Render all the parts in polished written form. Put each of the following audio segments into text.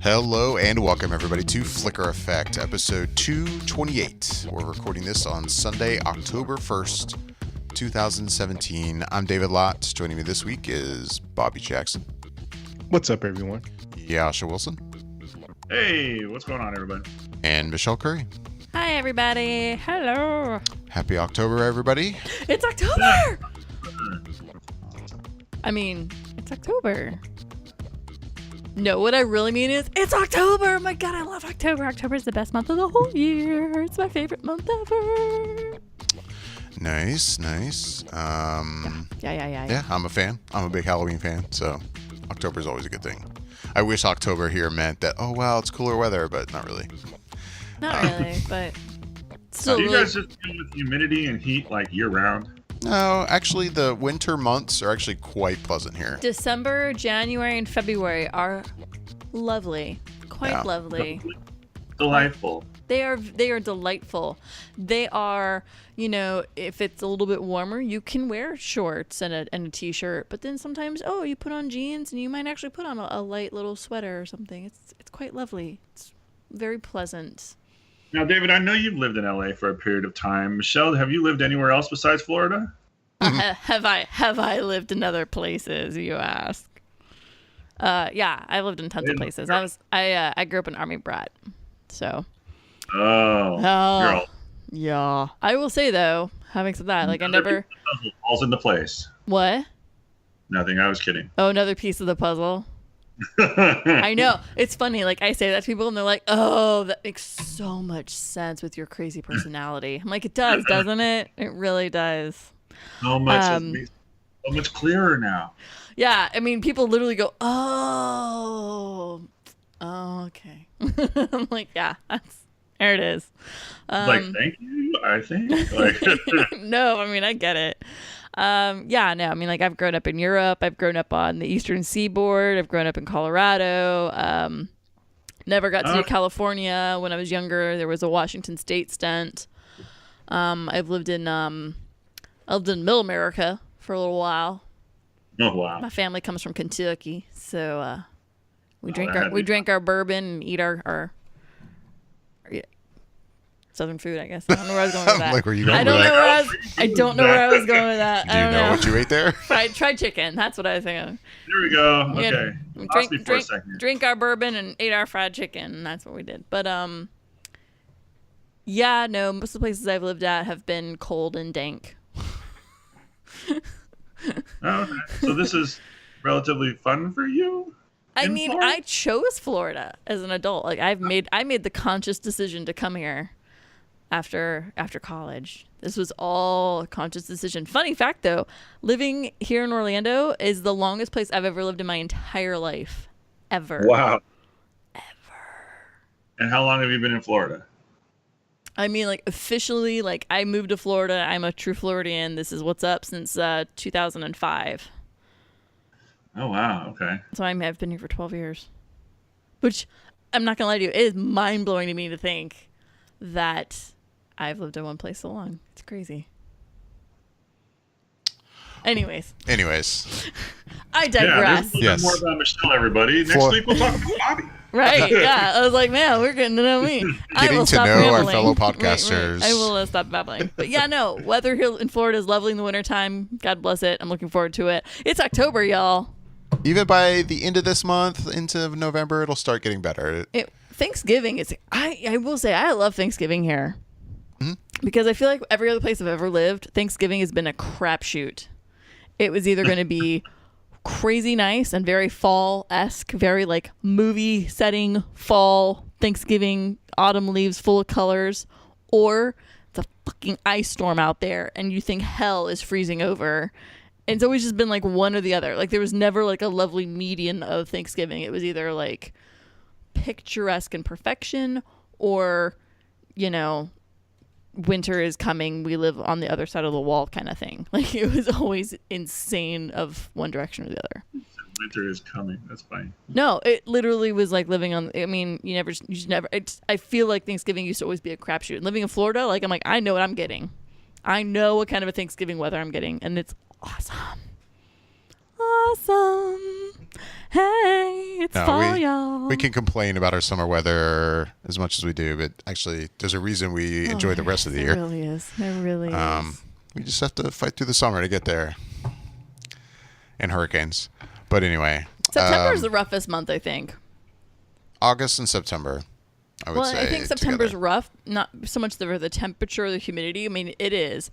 Hello and welcome everybody to Flicker Effect, episode 228. We're recording this on Sunday, October 1st, 2017. I'm David Lott. Joining me this week is Bobby Jackson. What's up, everyone? Jascha Wilson. Hey, what's going on, everybody? And Michelle Curry. Hi, everybody. Hello. Happy October, everybody. It's October! I mean, it's October. No, what I really mean is, it's October! Oh my god, I love October. October is the best month of the whole year. It's my favorite month ever. Nice. Yeah, I'm a fan. I'm a big Halloween fan, so October is always a good thing. I wish October here meant that, oh wow, it's cooler weather, but not really. Not really, but still. Do you really... guys just deal with humidity and heat like year round? No, actually, the winter months are actually quite pleasant here. December, January, and February are lovely. Quite lovely. Delightful. They are delightful. They are, if it's a little bit warmer, you can wear shorts and a t-shirt. But then sometimes, you put on jeans and you might actually put on a light little sweater or something. It's quite lovely. It's very pleasant. Now, David, I know you've lived in LA for a period of time. Michelle, have you lived anywhere else besides Florida? Have I lived in other places, you ask? Yeah, I lived in tons of places. I grew up an Army brat, so. Oh, girl. Yeah. I will say though, having said that, I never falls into place. What? Nothing. I was kidding. Oh, another piece of the puzzle. I know. It's funny. I say that to people and they're like, oh, that makes so much sense with your crazy personality. I'm like, it does, doesn't it? It really does. So much clearer now. Yeah. I mean, people literally go, oh, okay. I'm like, yeah, there it is. Thank you, I think. No, I mean, I get it. Yeah, no, I mean, I've grown up in Europe. I've grown up on the Eastern Seaboard. I've grown up in Colorado. Never got to do California when I was younger. There was a Washington State stint. I've lived in Middle America for a little while. Oh, wow. My family comes from Kentucky, so we drink our bourbon and eat our Southern food, I guess. I don't know where I was going with that. Where you going? I don't know where I was going with that. Do you know what you ate there? Fried chicken. That's what I was thinking of. There we go. Okay. Drink our bourbon and ate our fried chicken. And that's what we did. But yeah, no. Most of the places I've lived at have been cold and dank. Okay. So this is relatively fun for you. I mean, Florida? I chose Florida as an adult. I made the conscious decision to come here. After college. This was all a conscious decision. Funny fact, though, living here in Orlando is the longest place I've ever lived in my entire life. Ever. Wow. Ever. And how long have you been in Florida? I mean, officially, I moved to Florida. I'm a true Floridian. This is what's up since 2005. Oh, wow. Okay. So I've been here for 12 years. Which, I'm not going to lie to you, it is mind-blowing to me to think that I've lived in one place so long. It's crazy. Anyways. I digress. Yes. More about Michelle, everybody. Next week we'll talk about Bobby. Right, yeah. I was like, man, we're getting to know me. Getting to know our fellow podcasters. Right. I will stop babbling. But yeah, no, weather here in Florida is lovely in the wintertime. God bless it. I'm looking forward to it. It's October, y'all. Even by the end of this month, into November, it'll start getting better. Thanksgiving is, I will say, I love Thanksgiving here. Mm-hmm. Because I feel like every other place I've ever lived, Thanksgiving has been a crapshoot. It was either going to be crazy nice and very fall-esque, very movie setting, fall, Thanksgiving, autumn leaves full of colors, or the fucking ice storm out there and you think hell is freezing over. And it's always just been one or the other. There was never a lovely median of Thanksgiving. It was either picturesque and perfection or, winter is coming, we live on the other side of the wall kind of thing. It was always insane of one direction or the other. Winter is coming. That's fine. No, it literally was living on, I mean, you just never, I feel like Thanksgiving used to always be a crapshoot. And living in Florida, I know what I'm getting. I know what kind of a Thanksgiving weather I'm getting, and it's awesome. awesome. Hey, it's fall, y'all. We can complain about our summer weather as much as we do, but actually, there's a reason we enjoy the rest of the year. It really is. It really is. We just have to fight through the summer to get there. And hurricanes. But anyway. September is the roughest month, I think. August and September, I would say. I think September's together. rough. Not so much the temperature or the humidity. I mean, it is.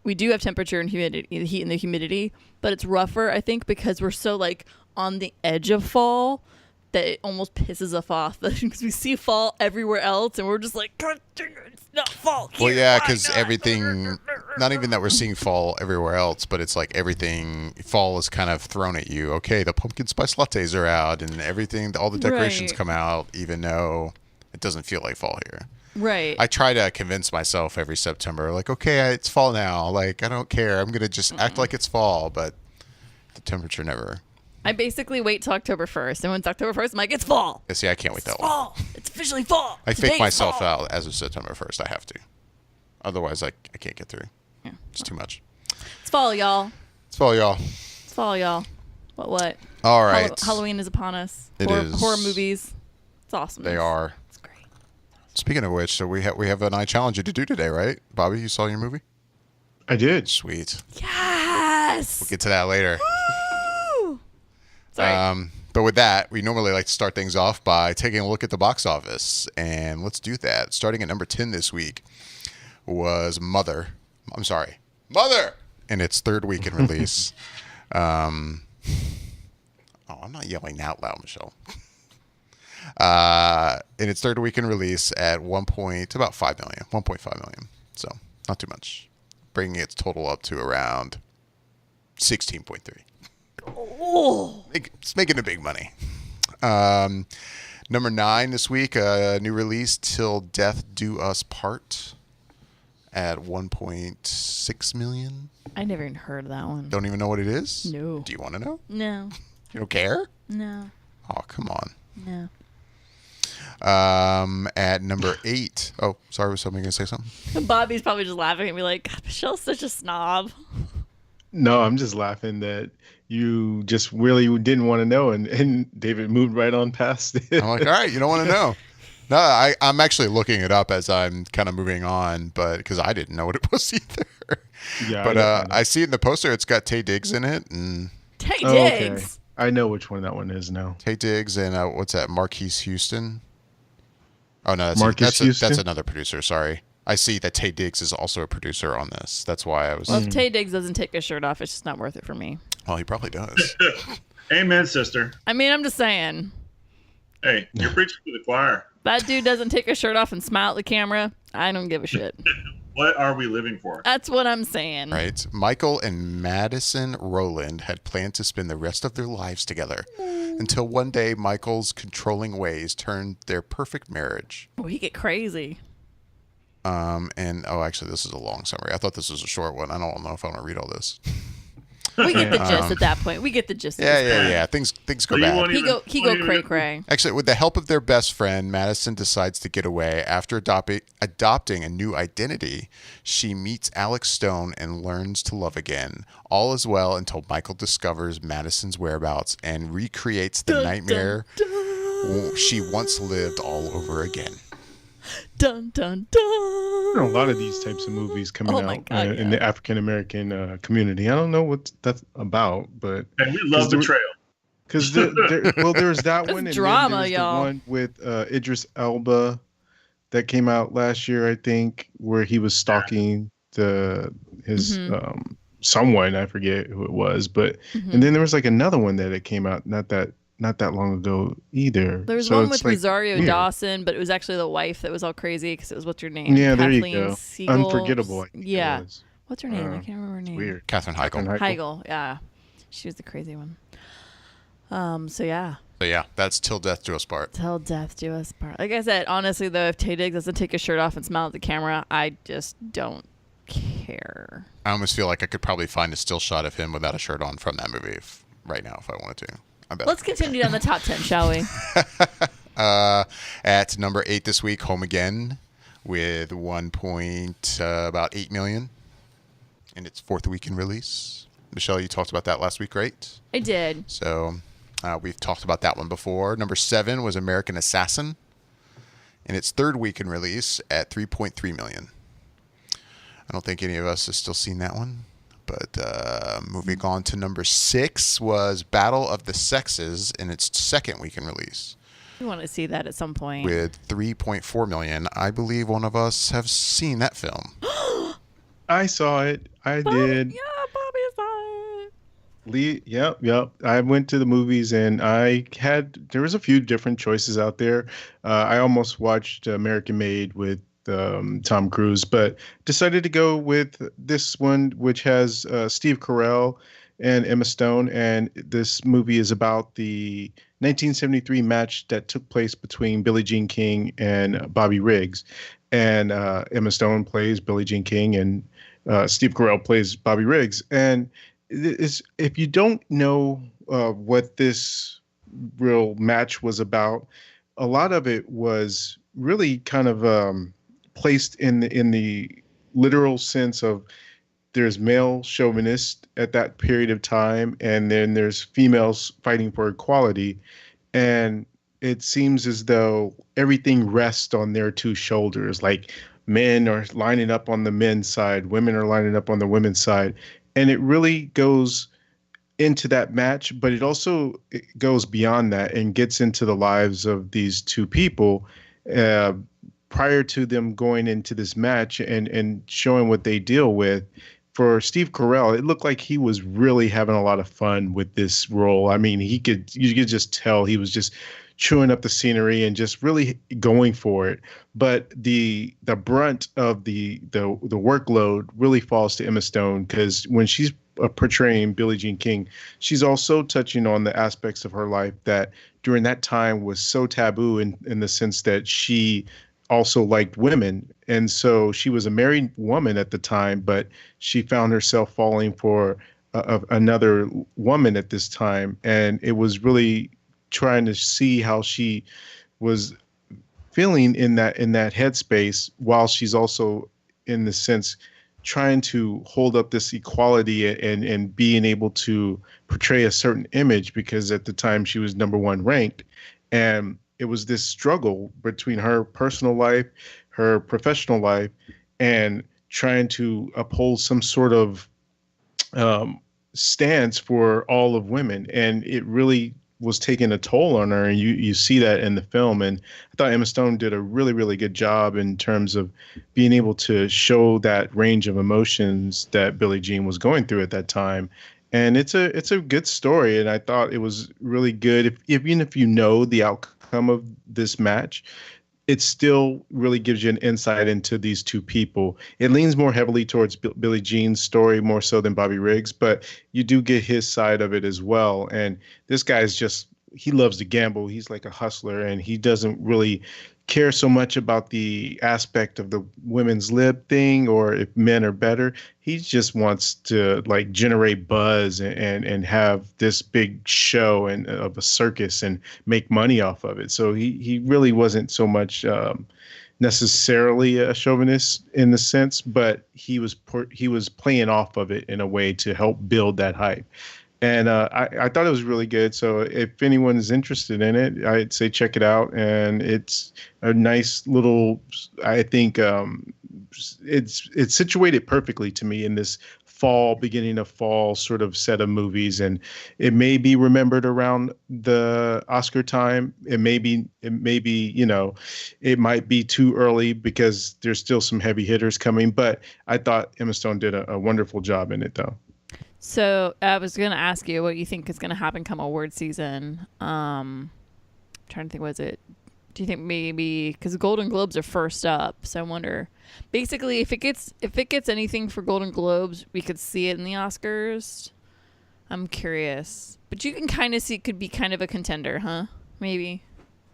We do have temperature and humidity, the heat and the humidity, but it's rougher, I think, because we're so like on the edge of fall that it almost pisses us off because we see fall everywhere else and we're just like, God dang it, it's not fall here. Well, yeah, because everything, not even that we're seeing fall everywhere else, but it's like everything, fall is kind of thrown at you. Okay, the pumpkin spice lattes are out and everything, all the decorations Right. come out, even though it doesn't feel like fall here. Right. I try to convince myself every September, like, okay, it's fall now. Like, I don't care. I'm going to just act like it's fall, but the temperature never. I basically wait till October 1st. And when it's October 1st, I'm like, it's fall. Yeah, see, I can't wait that It's long. fall. It's officially fall. I Today fake is myself fall. out as of September 1st. I have to. Otherwise, I can't get through. Yeah. It's too much. It's fall, y'all. It's fall, y'all. It's fall, y'all. What? All right. Halloween is upon us. It horror, is. Horror movies. It's awesome. They are. It's great. Speaking of which, so we have an I challenge you to do today, right? Bobby, you saw your movie? I did. Sweet. Yes. We'll get to that later. Woo! Sorry. But with that, we normally like to start things off by taking a look at the box office. And let's do that. Starting at number 10 this week was Mother. In its third week in release. I'm not yelling out loud, Michelle. In its third week in release at about 1.5 million. So not too much. Bringing its total up to around 16.3. Oh. It's making a big money. Number 9 this week, a new release, Till Death Do Us Part, at 1.6 million. I never even heard of that one. Don't even know what it is? No. Do you want to know? No. You don't care? No. Oh, come on. No. At number 8. Oh, sorry, was somebody going to say something? Bobby's probably just laughing at me like, God, Michelle's such a snob. No, I'm just laughing that you just really didn't want to know, and David moved right on past it. I'm like, all right, you don't want to know. No, I'm actually looking it up as I'm kind of moving on, but because I didn't know what it was either. Yeah, But I know. I see in the poster it's got Tay Diggs in it, and Tay Oh, okay. Diggs. I know which one that one is now. Tay Diggs and what's that? Marquise Houston. Oh no, Marcus Houston? that's another producer. Sorry, I see that Tay Diggs is also a producer on this. That's why I was. Well, if Tay Diggs doesn't take his shirt off, it's just not worth it for me. Well, he probably does. Amen, sister. I mean, I'm just saying. Hey, you're preaching to the choir. That dude doesn't take his shirt off and smile at the camera. I don't give a shit. What are we living for? That's what I'm saying. Right. Michael and Madison Rowland had planned to spend the rest of their lives together until one day Michael's controlling ways turned their perfect marriage. We get crazy. Actually, this is a long summary. I thought this was a short one. I don't know if I want to read all this. We get the gist at that point. We get the gist. At this point. Yeah. Things go So you bad. won't He go cray cray. Actually, with the help of their best friend, Madison decides to get away. After adopting a new identity, she meets Alex Stone and learns to love again. All is well until Michael discovers Madison's whereabouts and recreates the nightmare she once lived all over again. Dun dun dun. There are a lot of these types of movies coming Oh my out God, in yeah. the African American community. I don't know what that's about, but And we love there- betrayal. because there's that That's one, and drama, then there's y'all. the one with Idris Elba that came out last year, I think, where he was stalking his someone. I forget who it was, but and then there was like another one that it came out not that long ago either. There was So one it's with like Rosario weird. Dawson, but it was actually the wife that was all crazy because it was what's her name? Yeah, there you Kathleen go. Siegel. Unforgettable. I think it Yeah. was. What's her name? I can't remember her name. Weird. Catherine Heigl. Heigl. Yeah, she was the crazy one. So yeah, So yeah, that's Till Death Do Us Part. till death do us part. Like I said, honestly though, if Tay Diggs doesn't take his shirt off and smile at the camera, I just don't care. I almost feel like I could probably find a still shot of him without a shirt on from that movie right now if I wanted to. I bet. Let's continue down the top 10, shall we? At number 8 this week, Home Again, with about 8 million in its fourth week in release. Michelle, you talked about that last week, right? I did. So we've talked about that one before. Number 7 was American Assassin, in its third week in release at $3.3 million. I don't think any of us have still seen that one. But moving on to number 6 was Battle of the Sexes in its second week in release. We want to see that at some point. With $3.4 million. I believe one of us have seen that film. I saw it. I did. Yeah, Bobby saw it. Lee, yep. I went to the movies and there was a few different choices out there. I almost watched American Made with Tom Cruise, but decided to go with this one, which has Steve Carell and Emma Stone. And this movie is about the 1973 match that took place between Billie Jean King and Bobby Riggs. And Emma Stone plays Billie Jean King, and Steve Carell plays Bobby Riggs. And if you don't know what this real match was about, a lot of it was really kind of placed in the literal sense of there's male chauvinists at that period of time, and then there's females fighting for equality. And it seems as though everything rests on their two shoulders. Like men are lining up on the men's side, women are lining up on the women's side. And it really goes into that match, but it goes beyond that and gets into the lives of these two people prior to them going into this match and showing what they deal with. For Steve Carell, it looked like he was really having a lot of fun with this role. I mean, you could just tell he was just chewing up the scenery and just really going for it. But the brunt of the workload really falls to Emma Stone, because when she's portraying Billie Jean King, she's also touching on the aspects of her life that during that time was so taboo in the sense that she also liked women. And so she was a married woman at the time, but she found herself falling for another woman at this time. And it was really trying to see how she was feeling in that headspace, while she's also, in the sense, trying to hold up this equality and being able to portray a certain image, because at the time she was number 1 ranked. And it was this struggle between her personal life, her professional life, and trying to uphold some sort of stance for all of women. And it really was taking a toll on her. And you see that in the film. And I thought Emma Stone did a really, really good job in terms of being able to show that range of emotions that Billie Jean was going through at that time. And it's a good story. And I thought it was really good. Even if you know the outcome of this match, it still really gives you an insight into these two people. It leans more heavily towards Billie Jean's story more so than Bobby Riggs, but you do get his side of it as well. And this guy is he loves to gamble. He's like a hustler, and he doesn't really care so much about the aspect of the women's lib thing or if men are better. He just wants to like generate buzz and have this big show and of a circus and make money off of it. So he really wasn't so much necessarily a chauvinist in the sense, but he was playing off of it in a way to help build that hype. And I thought it was really good. So if anyone is interested in it, I'd say check it out. And it's a nice little, I think it's situated perfectly to me in this beginning of fall sort of set of movies. And it may be remembered around the Oscar time. It may be, it might be too early because there's still some heavy hitters coming. But I thought Emma Stone did a wonderful job in it, though. So I was going to ask you what you think is going to happen come award season. I'm trying to think, do you think maybe, because Golden Globes are first up, so I wonder, basically if it gets anything for Golden Globes, we could see it in the Oscars. I'm curious, but you can kind of see it could be kind of a contender, huh? Maybe.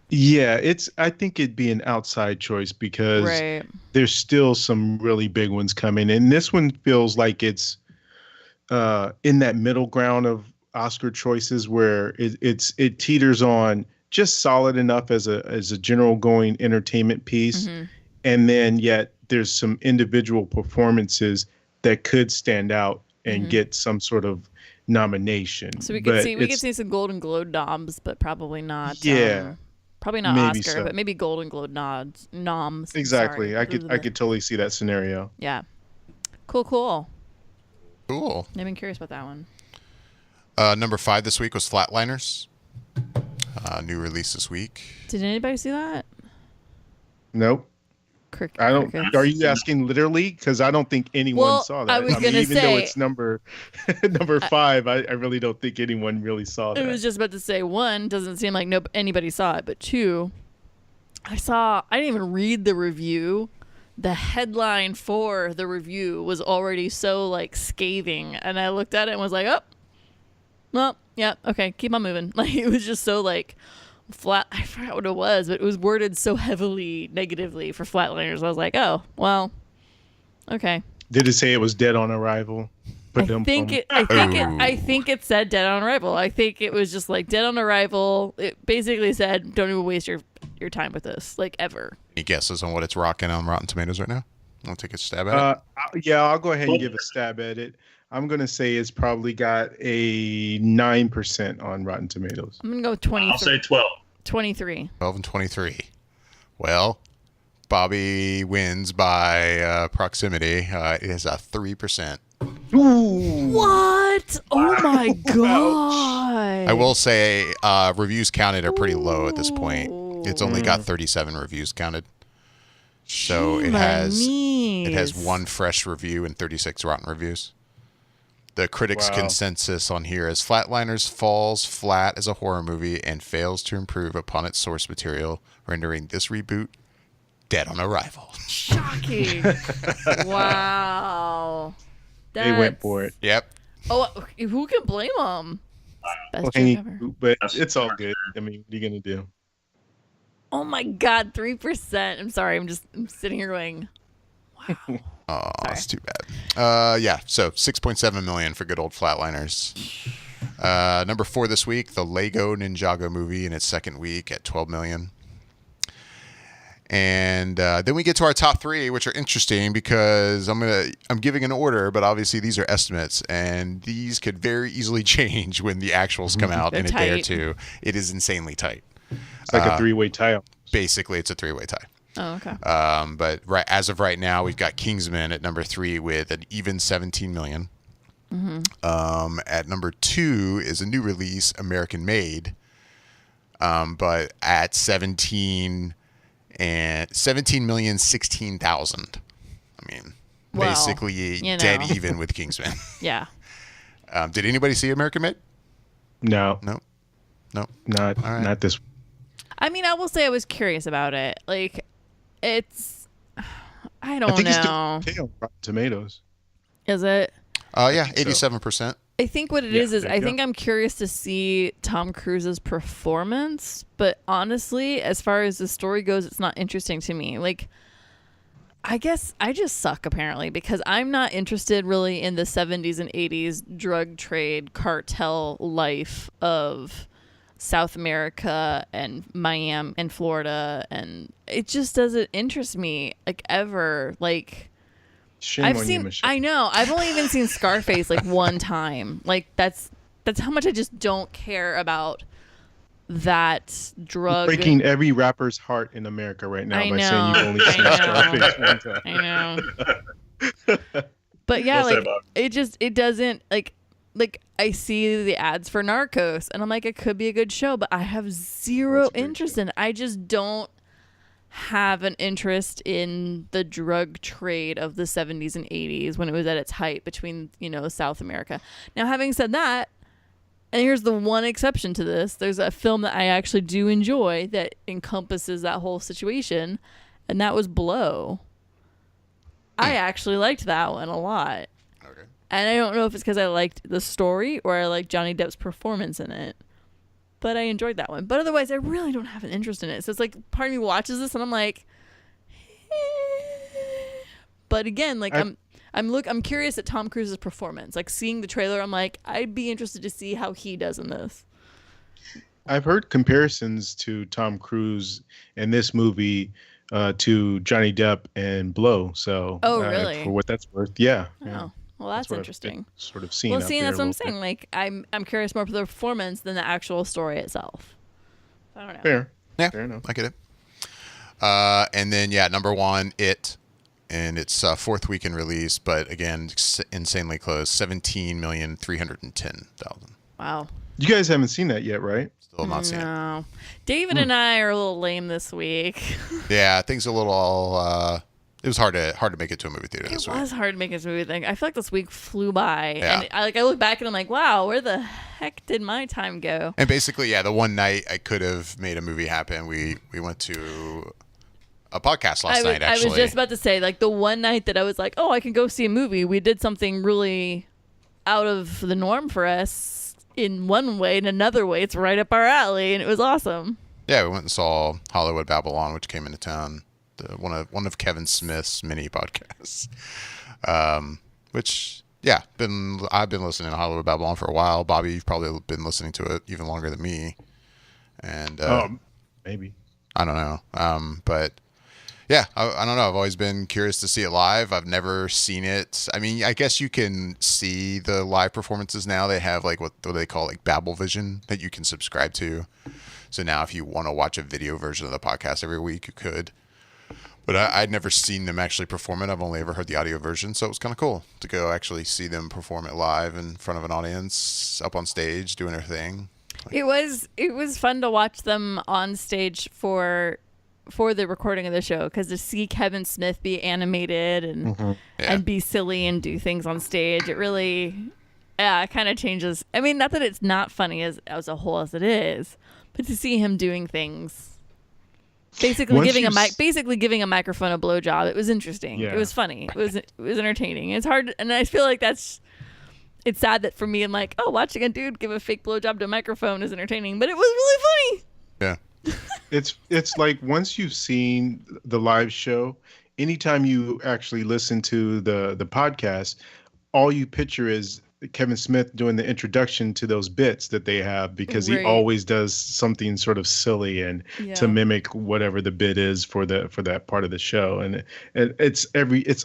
Yeah, I think it'd be an outside choice because there's still some really big ones coming, and this one feels like it's in that middle ground of Oscar choices where it teeters on just solid enough as a general going entertainment piece. Mm-hmm. And then yet there's some individual performances that could stand out and get some sort of nomination. So we could see some Golden Globe noms, but probably not. Yeah, probably not maybe Oscar, so. but maybe Golden Globe noms. Exactly. Sorry. I could totally see that scenario. Yeah. Cool. Cool. I've been curious about that one. Number 5 this week was Flatliners. New release this week. Did anybody see that? Nope. I don't. Crickets. Are you asking literally? Because I don't think anyone saw that. I was gonna even though say it's number 5, I really don't think anyone really saw that. I was just about to say, one, doesn't seem like anybody saw it, but two, I didn't even read the review. The headline for the review was already so like scathing, and I looked at it and was like, oh, well, yeah, okay, keep on moving. Like, it was just so like flat. I forgot what it was, but it was worded so heavily negatively for Flatliners. I was like, oh, well, okay. Did it say it was dead on arrival? I think it said dead on arrival. I think it was just like dead on arrival. It basically said, don't even waste your time with this, like, ever. Any guesses on what it's rocking on Rotten Tomatoes right now? Want to take a stab at it? Yeah, I'll go ahead and give a stab at it. I'm going to say it's probably got a 9% on Rotten Tomatoes. I'm going to go with 23. I'll say 12. 23. 12 and 23. Well, Bobby wins by proximity. It is a 3%. Ooh. What? Oh my god. I will say reviews counted are pretty low at this point. It's only got 37 reviews counted. So it has 1 fresh review and 36 rotten reviews. The critics' consensus on here is Flatliners falls flat as a horror movie and fails to improve upon its source material, rendering this reboot dead on arrival. Shocking. Wow. They went for it. Yep. Oh, who can blame them? Best joke ever. But it's all good. I mean, what are you going to do? Oh my god, 3%. I'm sorry. I'm sitting here going, wow. Oh, that's too bad. Yeah, so 6.7 million for good old Flatliners. Number 4 this week, the Lego Ninjago movie in its second week at 12 million. And then we get to our top 3, which are interesting because I'm giving an order, but obviously these are estimates, and these could very easily change when the actuals come out in a day or two. It is insanely tight. It's like a 3-way tie. Basically, it's a 3-way tie. Oh, okay. But as of right now, we've got Kingsman at number 3 with an even 17 million. Mm-hmm. At number 2 is a new release, American Made, but at 17,016,000. I mean, basically dead even with Kingsman. Yeah. Did anybody see American Made? No. Not this. I mean, I will say I was curious about it. Like, it's, I don't think know. It's still on Rotten Tomatoes. Is it? Yeah, 87%. I think what it is I think I'm curious to see Tom Cruise's performance, but honestly, as far as the story goes, it's not interesting to me. Like, I guess I just suck apparently because I'm not interested really in the 70s and 80s drug trade cartel life of South America and Miami and Florida, and it just doesn't interest me like ever. Like, Shame on you, Michelle. I know. I've only even seen Scarface like one time. Like that's how much I just don't care about that drug. You're breaking every rapper's heart in America right now saying you've only seen Scarface one time. I know. But yeah, like it doesn't like I see the ads for Narcos and I'm like, it could be a good show, but I have zero interest in it. I just don't have an interest in the drug trade of the 70s and 80s when it was at its height between, South America. Now, having said that, and here's the one exception to this, there's a film that I actually do enjoy that encompasses that whole situation, and that was Blow. I actually liked that one a lot. Okay. And I don't know if it's because I liked the story or I liked Johnny Depp's performance in it. But I enjoyed that one. But otherwise, I really don't have an interest in it. So it's like part of me watches this and I'm like, But again, like I'm curious at Tom Cruise's performance. Like seeing the trailer, I'm like, I'd be interested to see how he does in this. I've heard comparisons to Tom Cruise in this movie to Johnny Depp and Blow. So, really? For what that's worth, yeah. Oh, Well, that's interesting. Sort of seen. Well, out see, there that's a what I'm little saying. Like, I'm curious more for the performance than the actual story itself. I don't know. bit. Yeah, Fair enough. I get it. And then number one, It, and it's fourth week in release, but again, insanely close, 17,310,000. Wow. You guys haven't seen that yet, right? Still not seen it. No. David and I are a little lame this week. Yeah, things a little. It was hard to make it to a movie theater this It week. was hard to make this movie thing. I feel like this week flew by. Yeah. And I look back and I'm like, wow, where the heck did my time go? And basically, the one night I could have made a movie happen. We went to a podcast last night, actually. I was just about to say, like, the one night that I was like, oh, I can go see a movie. We did something really out of the norm for us in one way. In another way, it's right up our alley, and it was awesome. Yeah, we went and saw Hollywood Babylon, which came into town. One of Kevin Smith's mini podcasts. Which, I've been listening to Hollywood Babylon for a while. Bobby, you've probably been listening to it even longer than me. And maybe. I don't know. But yeah, I don't know. I've always been curious to see it live. I've never seen it. I mean, I guess you can see the live performances now. They have like what they call like Babel Vision that you can subscribe to. So now if you want to watch a video version of the podcast every week, you could. But I'd never seen them actually perform it. I've only ever heard the audio version. So it was kind of cool to go actually see them perform it live in front of an audience, up on stage, doing their thing. It was fun to watch them on stage for the recording of the show, because to see Kevin Smith be animated and be silly and do things on stage, it really it kind of changes. I mean, not that it's not funny as a whole as it is, but to see him doing things. Basically giving a microphone a blowjob. It was interesting. Yeah. It was funny. It was entertaining. It's hard, and I feel like it's sad that for me, I'm like, oh, watching a dude give a fake blowjob to a microphone is entertaining, but it was really funny. Yeah. It's like once you've seen the live show, anytime you actually listen to the podcast, all you picture is Kevin Smith doing the introduction to those bits that they have, because he always does something sort of silly and to mimic whatever the bit is for that part of the show, and it's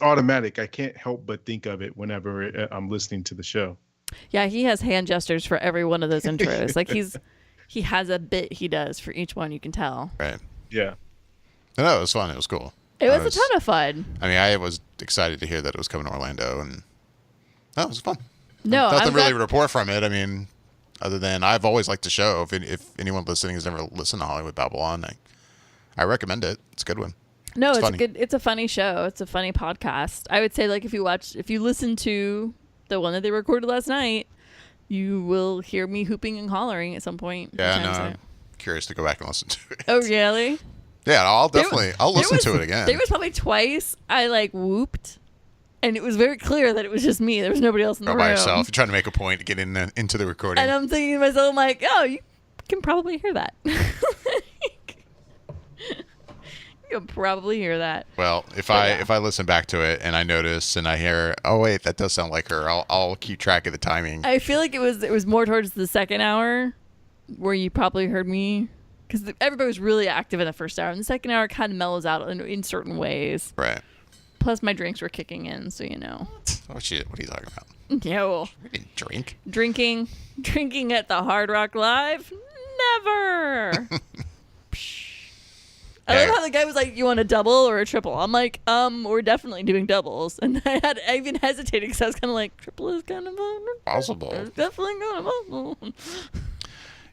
automatic. I can't help but think of it whenever I'm listening to the show. Yeah, he has hand gestures for every one of those intros. Like he has a bit he does for each one. You can tell. Right. Yeah. No, it was fun. It was cool. It was a ton of fun. I mean, I was excited to hear that it was coming to Orlando, and it was fun. No, nothing really to report from it. I mean, other than I've always liked the show. If anyone listening has never listened to Hollywood Babylon, I recommend it. It's a good one. No, it's a funny show. It's a funny podcast. I would say, like, if you listen to the one that they recorded last night, you will hear me hooping and hollering at some point. Yeah, no, I'm curious to go back and listen to it. Oh, really? Yeah, I'll listen to it again. There was probably twice I whooped. And it was very clear that it was just me. There was nobody else in the room. By yourself. You're trying to make a point to get into the recording. And I'm thinking to myself, I'm like, oh, you can probably hear that. You can probably hear that. Well, if I listen back to it and I notice and I hear, oh wait, that does sound like her, I'll keep track of the timing. I feel like it was more towards the second hour where you probably heard me, because everybody was really active in the first hour, and the second hour kind of mellows out in certain ways. Right. Plus, my drinks were kicking in, so you know. Oh shit! What are you talking about? Yeah, well, We didn't drink. Drinking at the Hard Rock Live? Never. I love how the guy was like, "You want a double or a triple?" I'm like, we're definitely doing doubles," and I even hesitated because I was kind of like, "Triple is kind of Possible. It's definitely kind of possible."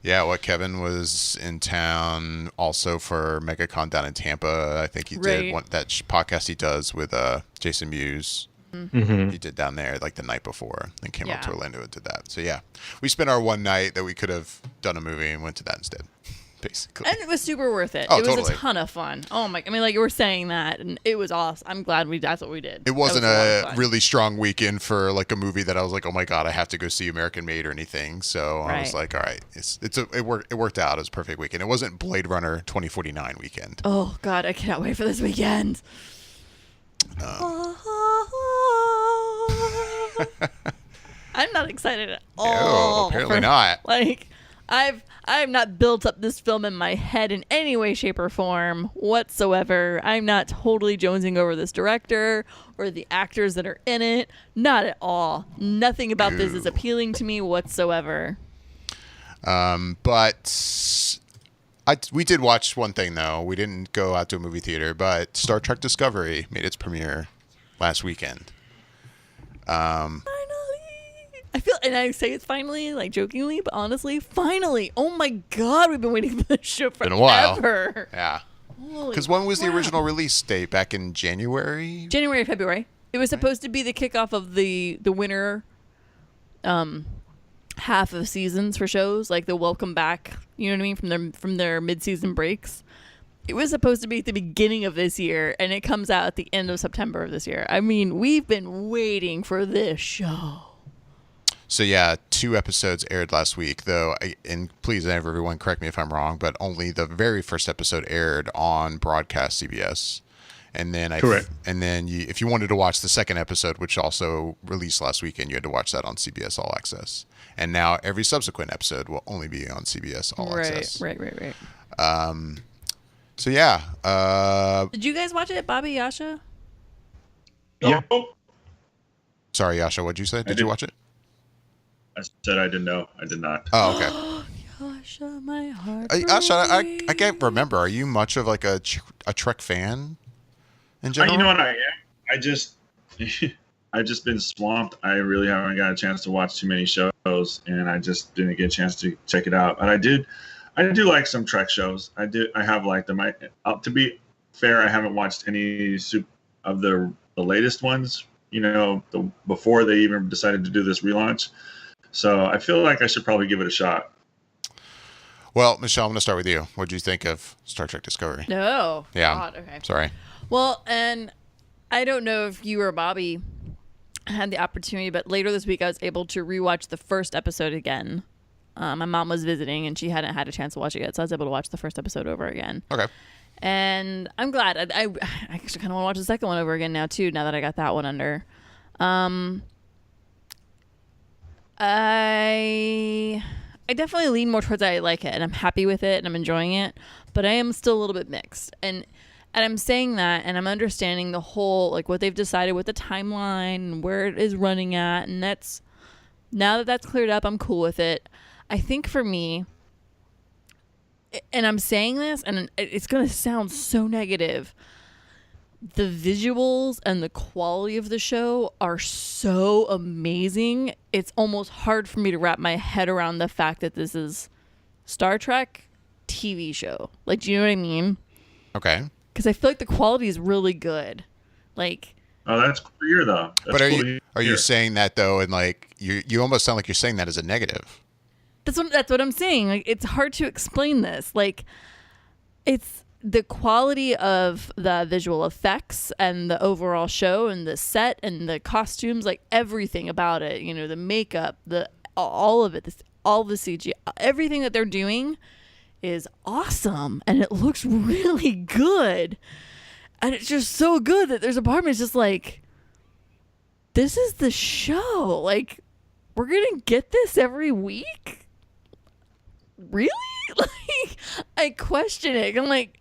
Yeah, Kevin was in town also for MegaCon down in Tampa. I think he did that podcast he does with Jason Mewes. Mm-hmm. He did down there like the night before, and came up to Orlando and did that. So yeah, we spent our one night that we could have done a movie and went to that instead, basically. And it was super worth it. Oh, it was totally. a ton of fun. Oh my! I mean, like you were saying that, and it was awesome. I'm glad that's what we did. It wasn't a really strong weekend for like a movie that I was like, oh my god, I have to go see American Made or anything. So I was like, all right, it worked out. It was a perfect weekend. It wasn't Blade Runner 2049 weekend. Oh god, I cannot wait for this weekend. I'm not excited at all. No, apparently not. Like, I've not built up this film in my head in any way, shape, or form whatsoever. I'm not totally jonesing over this director or the actors that are in it. Not at all. Nothing about this is appealing to me whatsoever. But we did watch one thing, though. We didn't go out to a movie theater, but Star Trek Discovery made its premiere last weekend. Finally. I feel, and I say it's finally, like jokingly, but honestly, finally. Oh my God, we've been waiting for this show forever. Been a while. Yeah. Holy Because when was the crap. original release date? Back in January? January, February. It was supposed to be the kickoff of the winter half of seasons for shows, like the welcome back, you know what I mean, from their mid-season breaks. It was supposed to be at the beginning of this year, and it comes out at the end of September of this year. I mean, we've been waiting for this show. So yeah, 2 episodes aired last week, though. And please, everyone, correct me if I'm wrong, but only the very first episode aired on broadcast CBS. And then Correct. And then if you wanted to watch the second episode, which also released last weekend, you had to watch that on CBS All Access. And now every subsequent episode will only be on CBS All Access. Right. So yeah. Did you guys watch it, Bobby, Jascha? Yeah. Oh, Sorry, Jascha, what'd you say? Did you watch it? I said I didn't know. I did not. Oh, okay. Jascha, my heart. Jascha, I can't remember. Are you much of like a Trek fan in general? You know what I am? I just I've just been swamped. I really haven't got a chance to watch too many shows, and I just didn't get a chance to check it out. But I do like some Trek shows. I have liked them. To be fair, I haven't watched any of the latest ones. You know, before they even decided to do this relaunch. So I feel like I should probably give it a shot. Well, Michelle, I'm going to start with you. What did you think of Star Trek Discovery? No. Yeah. God, okay. Sorry. Well, and I don't know if you or Bobby had the opportunity, but later this week I was able to rewatch the first episode again. My mom was visiting and she hadn't had a chance to watch it yet, so I was able to watch the first episode over again. Okay. And I'm glad. I actually kind of want to watch the second one over again now too, now that I got that one under. I definitely lean more towards I like it and I'm happy with it and I'm enjoying it, but I am still a little bit mixed. And I'm saying that and I'm understanding the whole, like what they've decided with the timeline and where it is running at. And that's, now that that's cleared up, I'm cool with it. I think for me, and I'm saying this and it's going to sound so negative, the visuals and the quality of the show are so amazing. It's almost hard for me to wrap my head around the fact that this is Star Trek TV show. Like, do you know what I mean? Okay. Because I feel like the quality is really good. Like, Oh, that's cool to hear, though. That's But are cool you to hear. saying that though, and like you almost sound like you're saying that as a negative? that's what I'm saying. Like, it's hard to explain this. Like, it's the quality of the visual effects and the overall show and the set and the costumes, like everything about it, you know, the makeup, all of it, all the CG, everything that they're doing is awesome and it looks really good. And it's just so good that there's a part of me that's just like, this is the show. Like, we're going to get this every week? Really? Like, I question it. I'm like,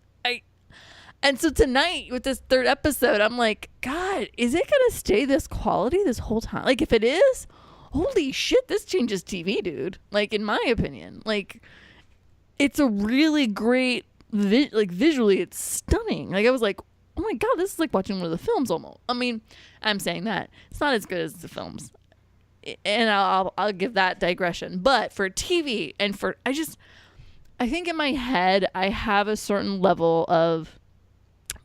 and so tonight with this third episode, I'm like, God, is it going to stay this quality this whole time? Like, if it is, holy shit, this changes TV, dude. Like, in my opinion, like, it's a really great, visually, it's stunning. Like, I was like, oh my God, this is like watching one of the films almost. I mean, I'm saying that. It's not as good as the films. And I'll give that digression. But for TV and I think in my head, I have a certain level of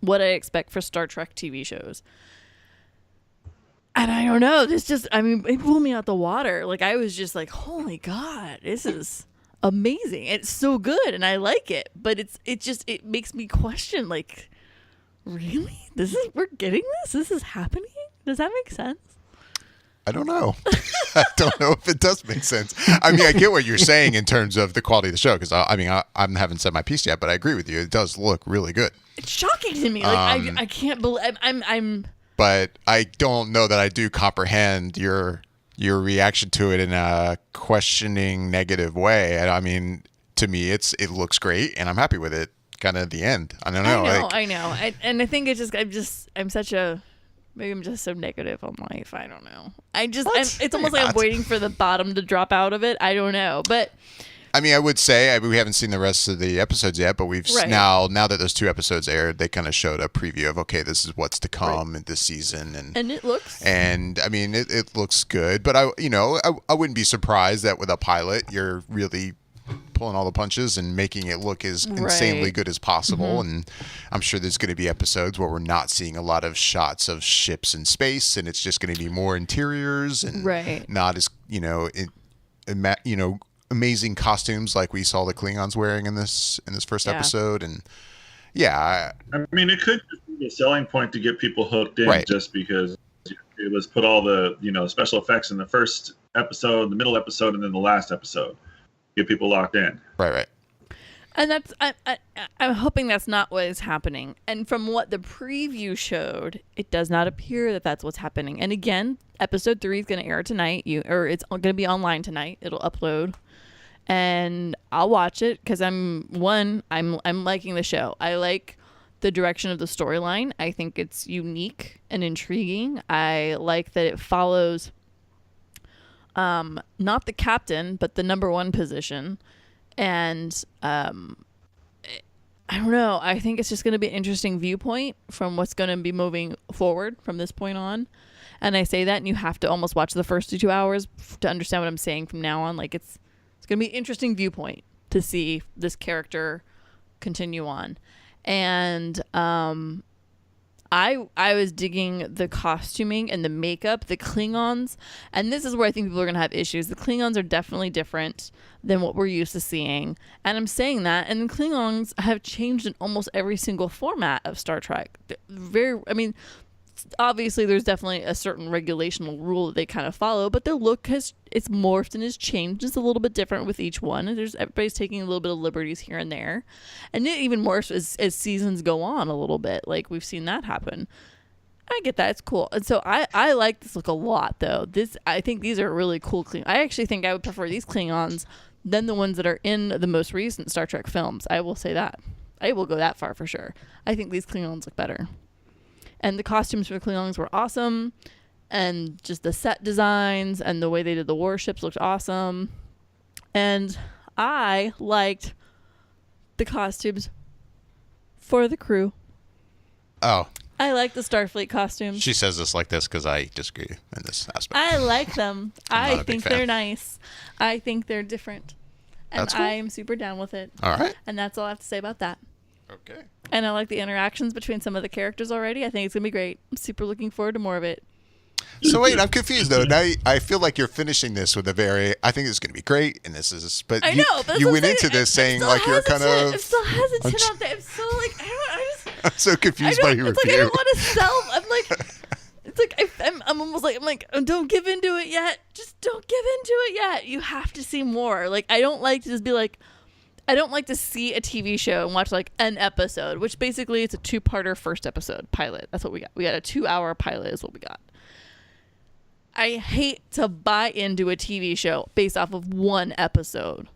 what I expect for Star Trek TV shows. And I don't know, it blew me out the water. Like, I was just like, holy God, this is amazing. It's so good and I like it. But it makes me question, like, really? We're getting this? This is happening? Does that make sense? I don't know. I don't know if it does make sense. I mean, I get what you're saying in terms of the quality of the show, because I haven't said my piece yet, but I agree with you. It does look really good. It's shocking to me. Like, I can't believe I'm. But I don't know that I do comprehend your your reaction to it in a questioning, negative way. And I mean, to me, it looks great, and I'm happy with it. Kind of at the end. I don't know. I know. And I think it's just I'm such a. Maybe I'm just so negative on life. I don't know. It's almost like I'm waiting for the bottom to drop out of it. I don't know. But I mean, I would say we haven't seen the rest of the episodes yet, but we've now that those 2 episodes aired, they kind of showed a preview of, okay, this is what's to come in this season. And it looks. And I mean, it looks good. But I wouldn't be surprised that with a pilot, you're really pulling all the punches and making it look as insanely good as possible. And I'm sure there's going to be episodes where we're not seeing a lot of shots of ships in space, and it's just going to be more interiors and not as amazing costumes like we saw the Klingons wearing in this first episode. And I mean, it could be a selling point to get people hooked in, just because it was put all the special effects in the first episode, the middle episode, and then the last episode. Get people locked in. Right. And that's I'm hoping that's not what is happening. And from what the preview showed, it does not appear that that's what's happening. And again, episode 3 is going to air tonight. It's going to be online tonight. It'll upload, and I'll watch it because I'm liking the show. I like the direction of the storyline. I think it's unique and intriguing. I like that it follows. Not the captain, but the number 1 position. And I don't know. I think it's just going to be an interesting viewpoint from what's going to be moving forward from this point on. And I say that, and you have to almost watch the first 2 hours to understand what I'm saying from now on. Like, it's going to be an interesting viewpoint to see this character continue on. And I was digging the costuming and the makeup, the Klingons, and this is where I think people are going to have issues. The Klingons are definitely different than what we're used to seeing, and I'm saying that, and the Klingons have changed in almost every single format of Star Trek. Obviously there's definitely a certain regulational rule that they kind of follow, but their look it's morphed and has changed. It's a little bit different with each one. Everybody's taking a little bit of liberties here and there, and it even morphs as seasons go on a little bit. Like, we've seen that happen. I get that. It's cool. And so I like this look a lot, though. I think these are really cool Klingons. I actually think I would prefer these Klingons than the ones that are in the most recent Star Trek films. I will say that. I will go that far for sure. I think these Klingons look better. And the costumes for the Klingons were awesome. And just the set designs and the way they did the warships looked awesome. And I liked the costumes for the crew. Oh. I like the Starfleet costumes. She says this like this because I disagree in this aspect. I like them. I think they're nice. I think they're different. And that's cool. I'm super down with it. All right. And that's all I have to say about that. Okay. And I like the interactions between some of the characters already. I think it's going to be great. I'm super looking forward to more of it. So wait, I'm confused though. Now I feel like you're finishing this with I think it's going to to be great, and this is. But I know. But you went into this saying like you're kind of. I'm still hesitant out there. I'm so like I'm so confused by your review. Like I don't want to sell. I'm like, it's like I'm almost like don't give into it yet. Just don't give into it yet. You have to see more. Like, I don't like to just be like. I don't like to see a TV show and watch like an episode, which basically it's a 2-parter first episode pilot. That's what we got. We got a 2-hour pilot is what we got. I hate to buy into a TV show based off of one episode.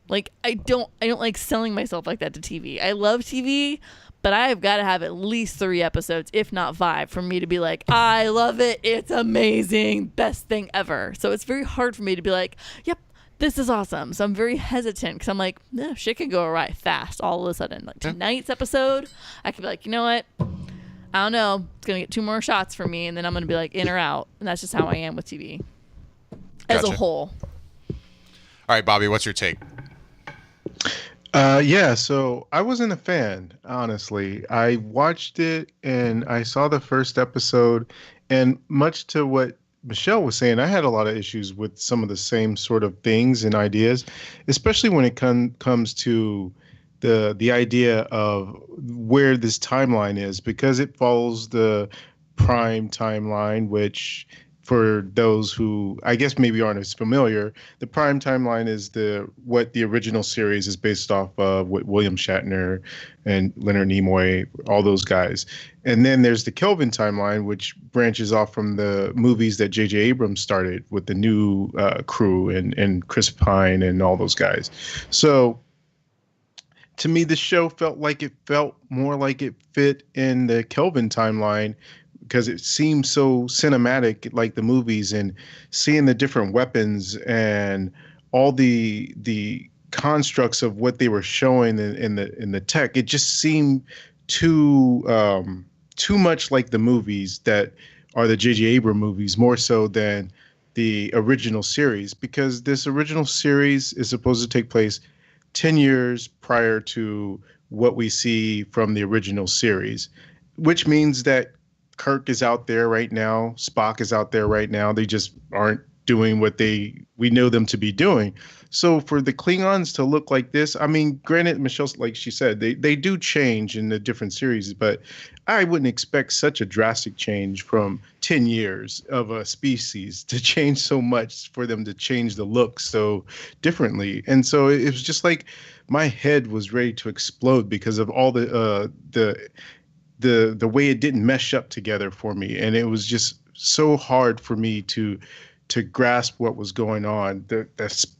Like, I don't like selling myself like that to TV. I love TV, but I've got to have at least 3 episodes, if not 5, for me to be like, I love it. It's amazing. Best thing ever. So it's very hard for me to be like, yep, this is awesome. So I'm very hesitant because I'm like, no, shit can go awry fast all of a sudden. Like tonight's episode, I could be like, you know what? I don't know. It's going to get 2 more shots for me, and then I'm going to be like in or out. And that's just how I am with TV as a whole. All right, Bobby, what's your take? So I wasn't a fan, honestly. I watched it and I saw the first episode, and much to what Michelle was saying, I had a lot of issues with some of the same sort of things and ideas, especially when it comes to the idea of where this timeline is, because it follows the Prime timeline, which for those who I guess maybe aren't as familiar, the Prime timeline is what the original series is based off of, with William Shatner and Leonard Nimoy, all those guys. And then there's the Kelvin timeline, which branches off from the movies that J.J. Abrams started with the new crew and Chris Pine and all those guys. So to me, the show felt more like it fit in the Kelvin timeline, because it seemed so cinematic, like the movies, and seeing the different weapons and all the constructs of what they were showing in the tech. It just seemed too much like the movies that are the J.J. Abrams movies, more so than the original series, because this original series is supposed to take place 10 years prior to what we see from the original series, which means that Kirk is out there right now. Spock is out there right now. They just aren't doing what we know them to be doing. So for the Klingons to look like this, I mean, granted, Michelle, like she said, they do change in the different series, but I wouldn't expect such a drastic change from 10 years of a species to change so much for them to change the look so differently. And so it was just like my head was ready to explode because of all the way it didn't mesh up together for me. And it was just so hard for me to grasp what was going on. The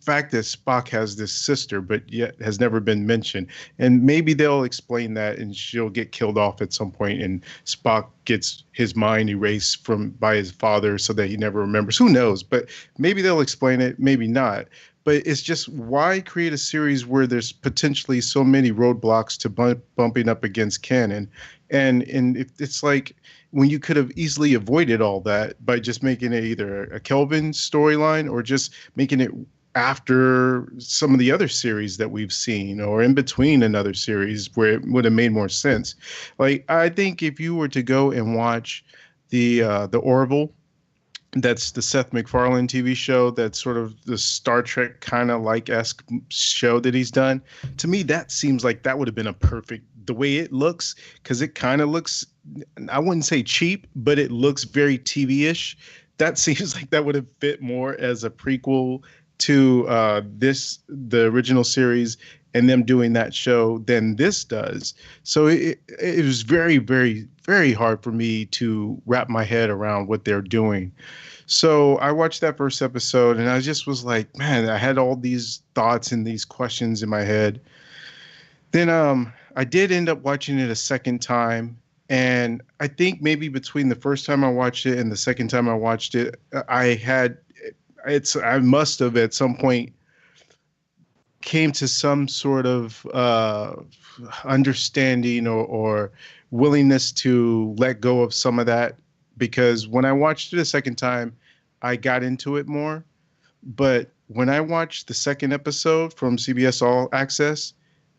fact that Spock has this sister, but yet has never been mentioned. And maybe they'll explain that and she'll get killed off at some point and Spock gets his mind erased by his father so that he never remembers. Who knows? But maybe they'll explain it, maybe not. But it's just, why create a series where there's potentially so many roadblocks to bumping up against canon? And it's like, when you could have easily avoided all that by just making it either a Kelvin storyline or just making it after some of the other series that we've seen, or in between another series where it would have made more sense. Like, I think if you were to go and watch the Orville, that's the Seth MacFarlane TV show, that's sort of the Star Trek kind of like-esque show that he's done. To me, that seems like that would have been a perfect, the way it looks, because it kind of looks, I wouldn't say cheap, but it looks very TV-ish. That seems like that would have fit more as a prequel to the original series and them doing that show than this does. So it was very, very, very hard for me to wrap my head around what they're doing. So I watched that first episode and I just was like, man, I had all these thoughts and these questions in my head. Then I did end up watching it a second time. And I think maybe between the first time I watched it and the second time I watched it, I must have at some point came to some sort of understanding or willingness to let go of some of that. Because when I watched it a second time, I got into it more. But when I watched the second episode from CBS All Access,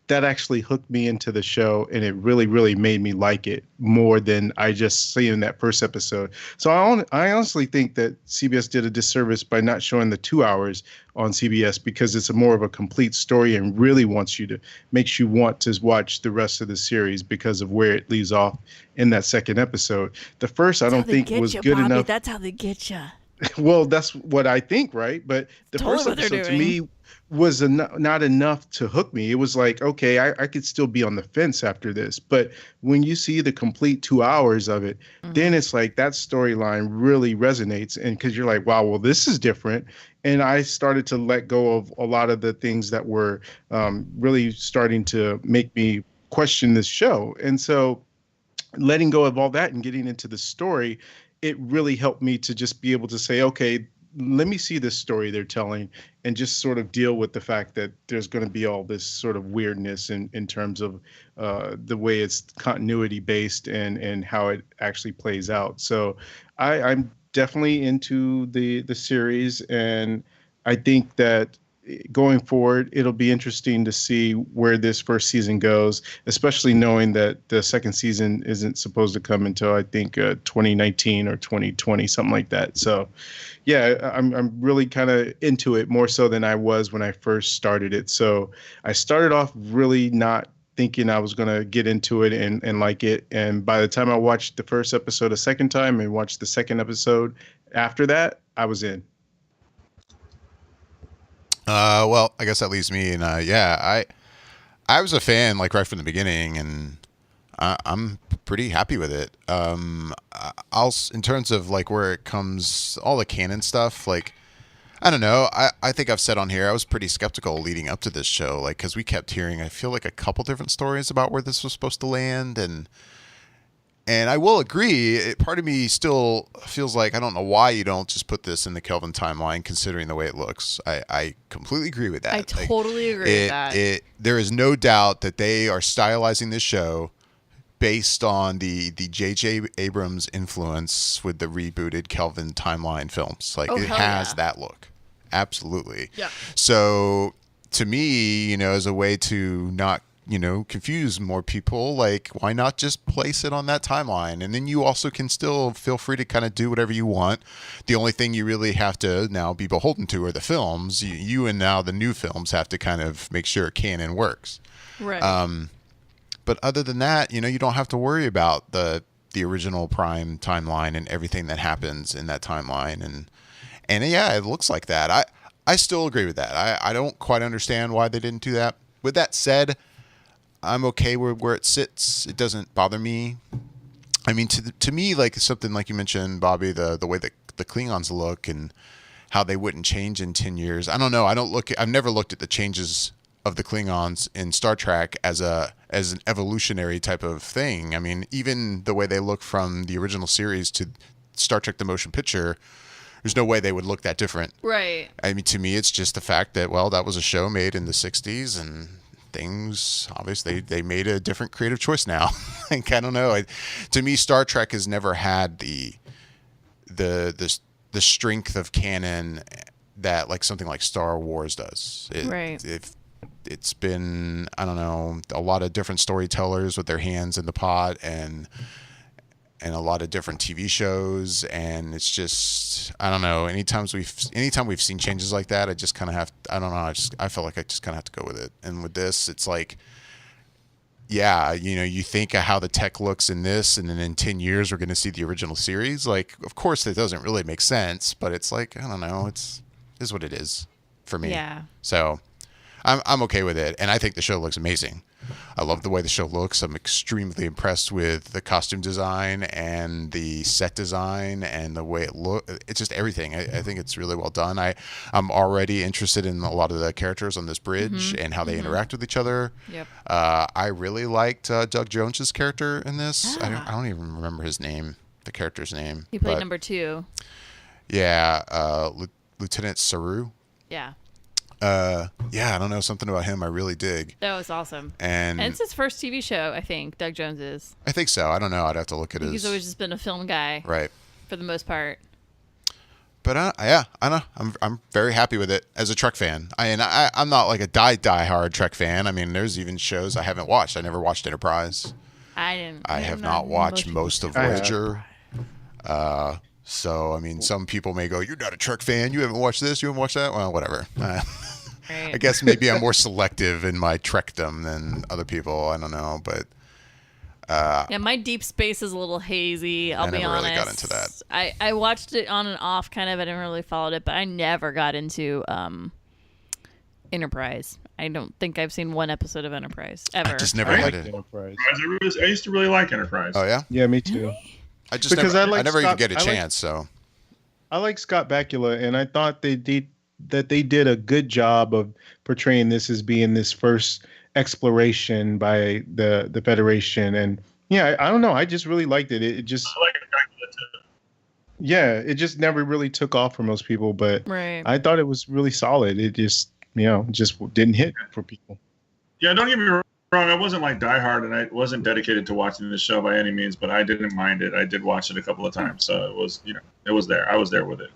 that actually hooked me into the show, and it really, really made me like it more than I just see in that first episode. So I honestly think that CBS did a disservice by not showing the 2 hours on CBS, because it's more of a complete story and really makes you want to watch the rest of the series because of where it leaves off in that second episode. The first, I don't think was good enough. That's how they get you. Well, that's what I think, right? But the first episode to me was not enough to hook me. It was like, okay, I could still be on the fence after this. But when you see the complete 2 hours of it, then it's like that storyline really resonates. And because you're like, wow, well, this is different. And I started to let go of a lot of the things that were really starting to make me question this show. And so letting go of all that and getting into the story, it really helped me to just be able to say, okay, let me see this story they're telling and just sort of deal with the fact that there's going to be all this sort of weirdness in terms of the way it's continuity based and how it actually plays out. So I'm definitely into the series, and I think that going forward, it'll be interesting to see where this first season goes, especially knowing that the second season isn't supposed to come until, I think, 2019 or 2020, something like that. So, yeah, I'm really kind of into it more so than I was when I first started it. So I started off really not thinking I was going to get into it and like it. And by the time I watched the first episode a second time and watched the second episode after that, I was in. Well, I guess that leaves me, and I was a fan like right from the beginning, and I'm pretty happy with it. In terms of like where it comes, all the canon stuff, like I don't know. I think I've said on here I was pretty skeptical leading up to this show, like because we kept hearing I feel like a couple different stories about where this was supposed to land, and I will agree. Part of me still feels like I don't know why you don't just put this in the Kelvin timeline, considering the way it looks. I completely agree with that. I totally agree with that. There is no doubt that they are stylizing this show based on the J.J. Abrams influence with the rebooted Kelvin timeline films. Like it has that look. Absolutely. Yeah. So to me, as a way to not confuse more people, like why not just place it on that timeline, and then you also can still feel free to kind of do whatever you want. The only thing you really have to now be beholden to are the films. You and now the new films have to kind of make sure canon works, right? But other than that, you don't have to worry about the original Prime timeline and everything that happens in that timeline, and yeah, it looks like that. I still agree with that. I don't quite understand why they didn't do that. With that said, I'm okay where it sits. It doesn't bother me. I mean, to me, like something like you mentioned, Bobby, the way that the Klingons look and how they wouldn't change in 10 years. I don't know. I've never looked at the changes of the Klingons in Star Trek as an evolutionary type of thing. I mean, even the way they look from the original series to Star Trek: The Motion Picture, there's no way they would look that different. Right. I mean, to me, it's just the fact that, well, that was a show made in the 60s and things, obviously they made a different creative choice now. Like, I don't know. To me, Star Trek has never had the strength of canon that like something like Star Wars does. Right. It's been, I don't know, a lot of different storytellers with their hands in the pot and a lot of different TV shows, and it's just, I don't know. Anytime we've seen changes like that, I just kind of have, I don't know. I feel like I just kind of have to go with it. And with this, it's like, yeah, you think of how the tech looks in this, and then in 10 years we're going to see the original series. Like, of course, it doesn't really make sense, but it's like, I don't know. It is what it is for me. Yeah. So I'm okay with it, and I think the show looks amazing. I love the way the show looks. I'm extremely impressed with the costume design and the set design and the way it looks. It's just everything. I think it's really well done. I'm already interested in a lot of the characters on this bridge and how they interact with each other. Yep. I really liked Doug Jones's character in this. I don't even remember his name, the character's name. He played number 2. Yeah, Lieutenant Saru. Yeah. Yeah, I don't know, something about him I really dig. That was awesome. And it's his first TV show, I think, Doug Jones is. I think so. I don't know. I'd have to look at his. He's always just been a film guy. Right. For the most part. But yeah, I know. I'm very happy with it as a Trek fan. I'm not like a die hard Trek fan. I mean, there's even shows I haven't watched. I never watched Enterprise. I have not watched most of Voyager. So, I mean, some people may go, "You're not a Trek fan. You haven't watched this. You haven't watched that." Well, whatever. Right. I guess maybe I'm more selective in my Trekdom than other people. I don't know, but yeah, my Deep Space is a little hazy. I'll be honest. I never really got into that. I watched it on and off, kind of. I didn't really follow it, but I never got into Enterprise. I don't think I've seen one episode of Enterprise ever. I just never had it. Enterprise. I used to really like Enterprise. Oh yeah. Yeah, me too. I just because I never even Scott, get a chance. So I like Scott Bakula, and I thought they did a good job of portraying this as being this first exploration by the Federation. And yeah, I don't know. I just really liked it. It just, I like Bakula too. Yeah, it just never really took off for most people, but right. I thought it was really solid. It just, just didn't hit for people. Yeah, don't get me wrong. I wasn't like diehard, and I wasn't dedicated to watching the show by any means, but I didn't mind it. I did watch it a couple of times, so it was, it was there. I was there with it.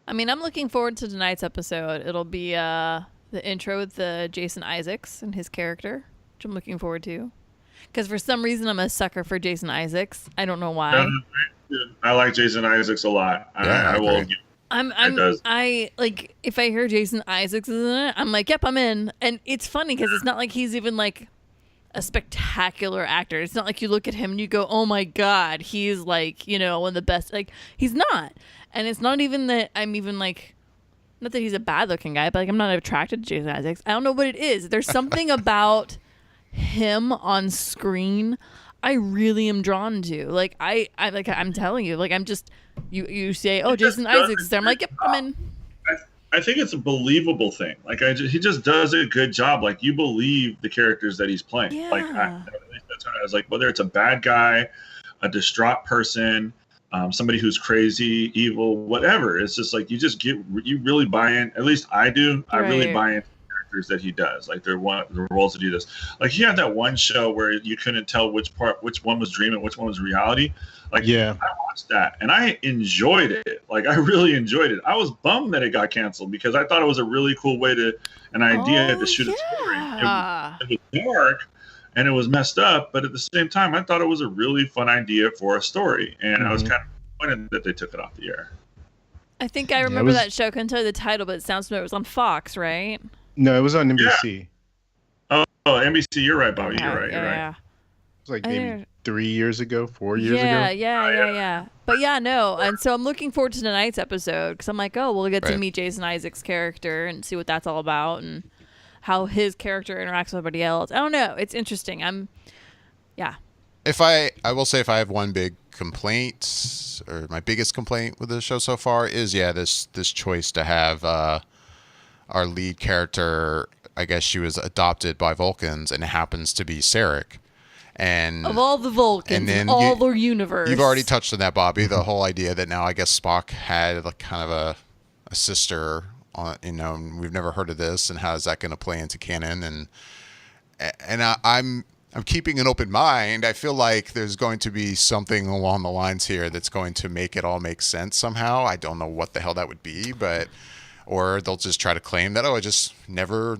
I mean, I'm looking forward to tonight's episode. It'll be the intro with Jason Isaacs and his character, which I'm looking forward to. Because for some reason, I'm a sucker for Jason Isaacs. I don't know why. I like Jason Isaacs a lot. Yeah, I will. I like, if I hear Jason Isaacs is in it, I'm like, yep, I'm in. And it's funny because it's not like he's even like a spectacular actor. It's not like you look at him and you go, oh my God, he's like, you know, one of the best. Like, he's not. And it's not even that I'm even like, not that he's a bad looking guy, but like I'm not attracted to Jason Isaacs. I don't know what it is. There's something about him on screen I really am drawn to. Like I'm telling you, like I'm just you say, oh, Jason Isaacs is there. I'm like, yep, I'm in. I think it's a believable thing. Like he just does a good job. Like you believe the characters that he's playing. Yeah. Like I was like, whether it's a bad guy, a distraught person, somebody who's crazy, evil, whatever. It's just like you really buy in. At least I do. I really buy into the characters that he does. Like the roles that he does. Like he had that one show where you couldn't tell which one was dream and which one was reality. Like I watched that and I enjoyed it. Like I really enjoyed it. I was bummed that it got canceled because I thought it was a really cool way to shoot a story. It was dark. And it was messed up, but at the same time, I thought it was a really fun idea for a story, and I was kind of disappointed that they took it off the air. I think I remember that show. I couldn't tell you the title, but it sounds familiar. It was on Fox, right? No, it was on NBC. Yeah. Oh, NBC. You're right, Bobby. You're right. It was like maybe 3 years ago, 4 years ago. Yeah. But yeah, no. And so I'm looking forward to tonight's episode because I'm like, oh, we'll get to meet Jason Isaacs' character and see what that's all about and how his character interacts with everybody else. I don't know. It's interesting. I will say if I have one big complaint, or my biggest complaint with the show so far is, this choice to have our lead character, I guess she was adopted by Vulcans, and it happens to be Sarek. And of all the Vulcans, in all the universe. You've already touched on that, Bobby. The whole idea that now I guess Spock had like kind of a sister. We've never heard of this, and how is that going to play into canon? And I'm keeping an open mind. I feel like there's going to be something along the lines here that's going to make it all make sense somehow. I don't know what the hell that would be, or they'll just try to claim that,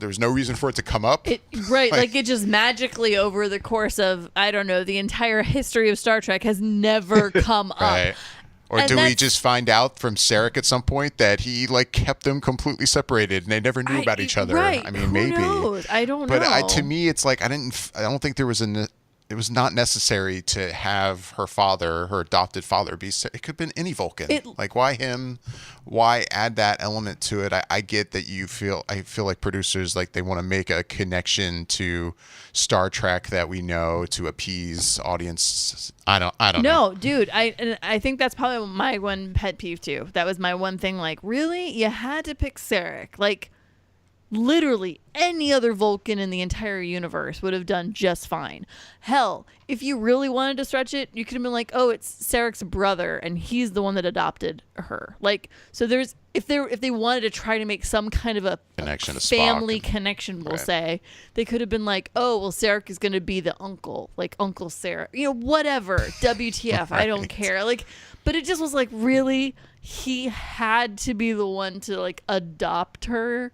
there's no reason for it to come up. Like it just magically over the course of, I don't know, the entire history of Star Trek has never come up. Or do we just find out from Sarek at some point that he like kept them completely separated and they never knew about each other? Right. I mean, Who maybe. knows? I don't know. But to me, it's like I don't think it was not necessary to have her adopted father be. It could have been any Vulcan. Like why him? Why add that element to it? I get that I feel like producers like they want to make a connection to Star Trek that we know to appease audience. I don't know. No, dude, I think that's probably my one pet peeve too. That was my one thing. Like, really, you had to pick Sarek? Like, literally any other Vulcan in the entire universe would have done just fine. Hell, if you really wanted to stretch it, you could have been like, oh, it's Sarek's brother and he's the one that adopted her. Like, so there's if they wanted to try to make some kind of a connection, family connection, we'll say, they could have been like, oh, well, Sarek is going to be the uncle, like Uncle Sarek, whatever, WTF, I don't care. Like, but it just was like, really, he had to be the one to like adopt her.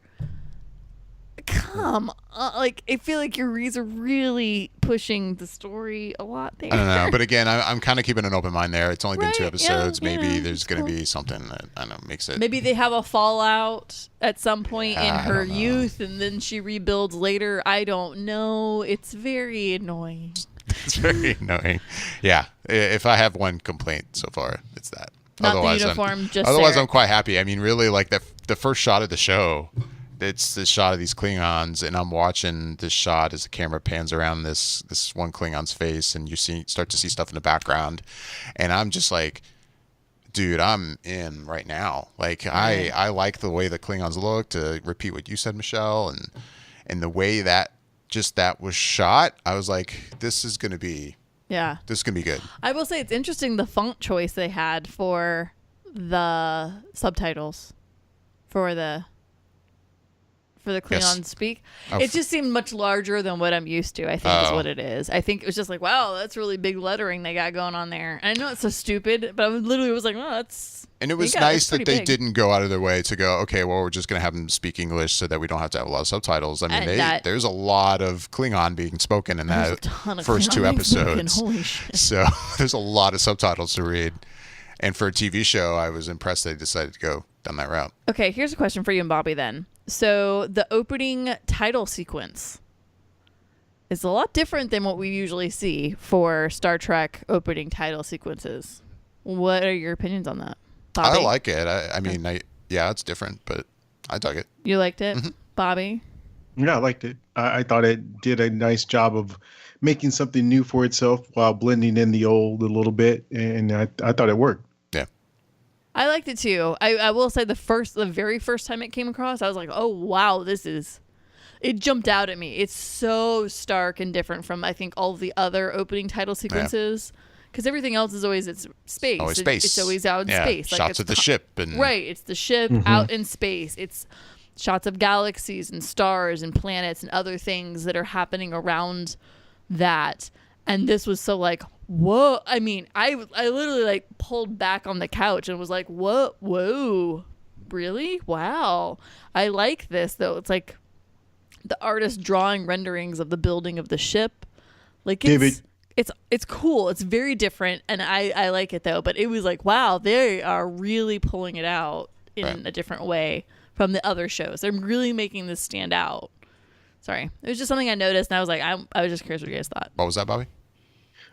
Come on. Like, I feel like your reads are really pushing the story a lot there. I don't know, but again, I'm kind of keeping an open mind there. It's only been 2 episodes. Maybe there's going to be something that I don't know makes it. Maybe they have a fallout at some point in her youth, and then she rebuilds later. I don't know. It's very annoying. It's very annoying. Yeah, if I have one complaint so far, it's that. Not otherwise, the uniform. Otherwise, I'm quite happy. I mean, really, like the first shot of the show. It's the shot of these Klingons, and I'm watching this shot as the camera pans around this one Klingon's face, and you start to see stuff in the background, and I'm just like, dude, I'm in right now. Like, I like the way the Klingons look. To repeat what you said, Michelle, and the way that was shot, I was like, this is gonna be good. I will say it's interesting the font choice they had for the subtitles for the Klingon speak. It just seemed much larger than what I'm used to, I think is what it is. I think it was just like, wow, that's really big lettering they got going on there. And I know it's so stupid, but I literally was like, oh, that's... And it was nice that they didn't go out of their way to go, okay, well, we're just going to have them speak English so that we don't have to have a lot of subtitles. I mean, there's a lot of Klingon being spoken in that first 2 episodes. Holy shit. So there's a lot of subtitles to read. And for a TV show, I was impressed they decided to go down that route. Okay, here's a question for you and Bobby then. So the opening title sequence, is a lot different than what we usually see for Star Trek opening title sequences. What are your opinions on that, Bobby? I like it. I mean, yeah, it's different, but I dug it. You liked it, Mm-hmm. Bobby? Yeah, I liked it. I thought it did a nice job of making something new for itself while blending in the old a little bit, and I thought it worked. Yeah. I liked it too. I will say the very first time it came across, I was like, oh wow, it jumped out at me. It's so stark and different from, I think, all the other opening title sequences. Because everything else is always space. Always space. It's always out in space. Shots it's of the ship. Right. It's the ship out in space. It's shots of galaxies and stars and planets and other things that are happening around that. And this was so like, whoa. I mean, I literally like pulled back on the couch and was like, whoa, really? Wow. I like this, though. It's like the artist drawing renderings of the building of the ship. Like it's cool. It's very different, and I like it though. But it was like, wow, they are really pulling it out in a different way from the other shows. They're really making this stand out. Sorry, it was just something I noticed, and I was like, I was just curious what you guys thought. What was that, Bobby?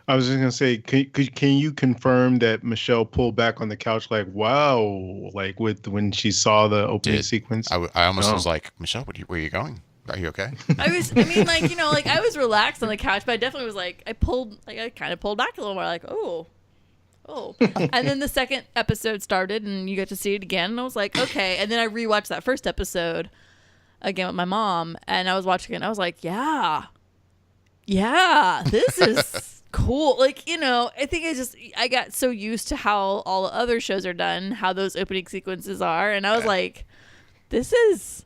I was just gonna say, can you confirm that Michelle pulled back on the couch like, wow, like when she saw the opening sequence? I almost was like, Michelle, where are you going? Are you okay? I was relaxed on the couch, but I definitely was like, I kind of pulled back a little more, like, oh. And then the second episode started, and you got to see it again, and I was like, okay. And then I rewatched that first episode again with my mom, and I was watching it, and I was like, yeah, this is cool. Like, I think I got so used to how all the other shows are done, how those opening sequences are, and I was like, it's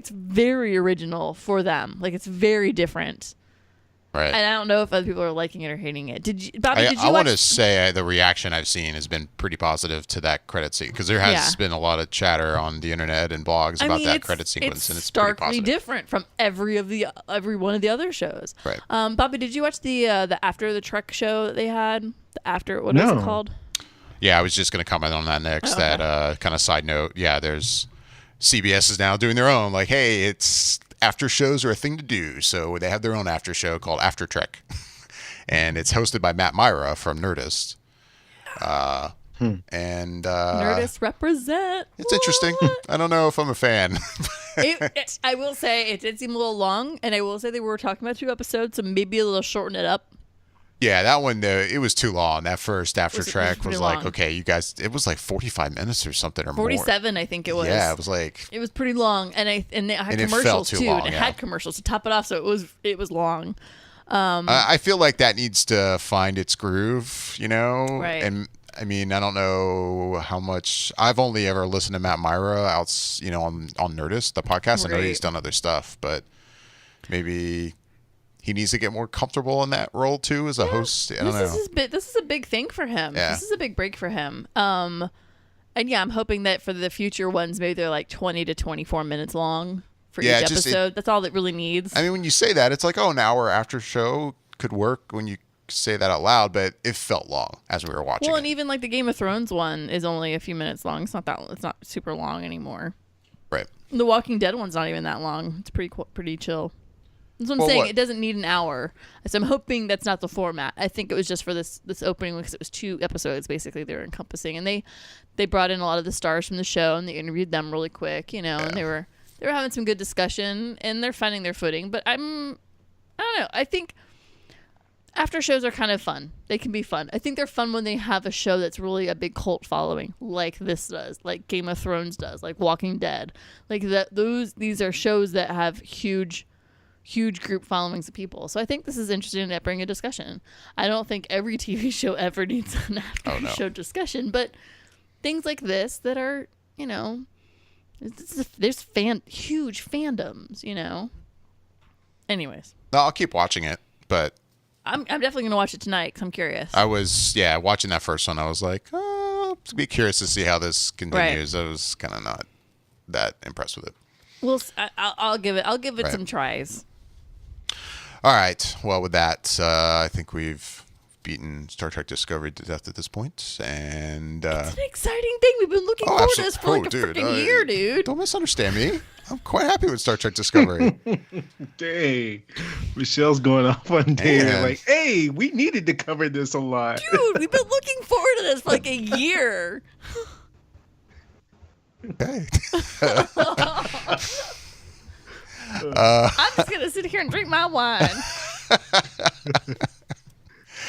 very original for them. Like, it's very different. Right. And I don't know if other people are liking it or hating it. Bobby, did you I want to say the reaction I've seen has been pretty positive to that credit scene, because there has been a lot of chatter on the internet and blogs about that credit sequence, and it's pretty starkly positive. different from every one of the other shows. Right. Bobby, did you watch the After the Trek show that they had? What is it called? Yeah, I was just going to comment on that next. Oh, okay. That kind of side note. Yeah, there's CBS is now doing their own. Like, hey, it's after shows are a thing to do, so they have their own after show called After Trek, and it's hosted by Matt Myra from Nerdist. And Nerdist represent. It's interesting. I don't know if I'm a fan. I will say it did seem a little long, and I will say they were talking about 2 episodes, so maybe a little shorten it up. Yeah, that one, it was too long. That first After Trek was like, long. okay, you guys, it was like 45 minutes or something or 47, more. I think it was. Yeah, it was like. It was pretty long, and it had and commercials it felt too. long, and it had commercials to top it off, so it was long. I feel like that needs to find its groove, Right. And I mean, I don't know how much. I've only ever listened to Matt Myra on Nerdist, the podcast. I know he's done other stuff, but maybe he needs to get more comfortable in that role too as a host. I don't know. This is a big thing for him. Yeah. This is a big break for him. And yeah, I'm hoping that for the future ones, maybe they're like 20 to 24 minutes long for each episode. That's all it really needs. I mean, when you say that, it's like, an hour after show could work when you say that out loud, but it felt long as we were watching. Well, and even like the Game of Thrones one is only a few minutes long. It's not super long anymore. Right. The Walking Dead one's not even that long. It's pretty chill. That's what I'm saying. It doesn't need an hour. So I'm hoping that's not the format. I think it was just for this opening because it was 2 episodes basically they were encompassing, and they brought in a lot of the stars from the show and they interviewed them really quick, and they were having some good discussion and they're finding their footing. But I don't know. I think after shows are kind of fun. They can be fun. I think they're fun when they have a show that's really a big cult following, like this does, like Game of Thrones does, like Walking Dead. Like these are shows that have huge group followings of people. So I think this is interesting to bring a discussion. I don't think every TV show ever needs an after show discussion, but things like this that are, there's huge fandoms, Anyways. No, I'll keep watching it, but I'm definitely going to watch it tonight because I'm curious. I was, watching that first one. I was like, I'll be curious to see how this continues. Right. I was kind of not that impressed with it. Well, I'll give it some tries. All right. Well, with that, I think we've beaten Star Trek Discovery to death at this point, and it's an exciting thing. We've been looking forward to this for like a freaking year, dude. Don't misunderstand me. I'm quite happy with Star Trek Discovery. Dang, Michelle's going off on David like, hey, we needed to cover this a lot. Dude, we've been looking forward to this for like a year. Okay. I'm just going to sit here and drink my wine.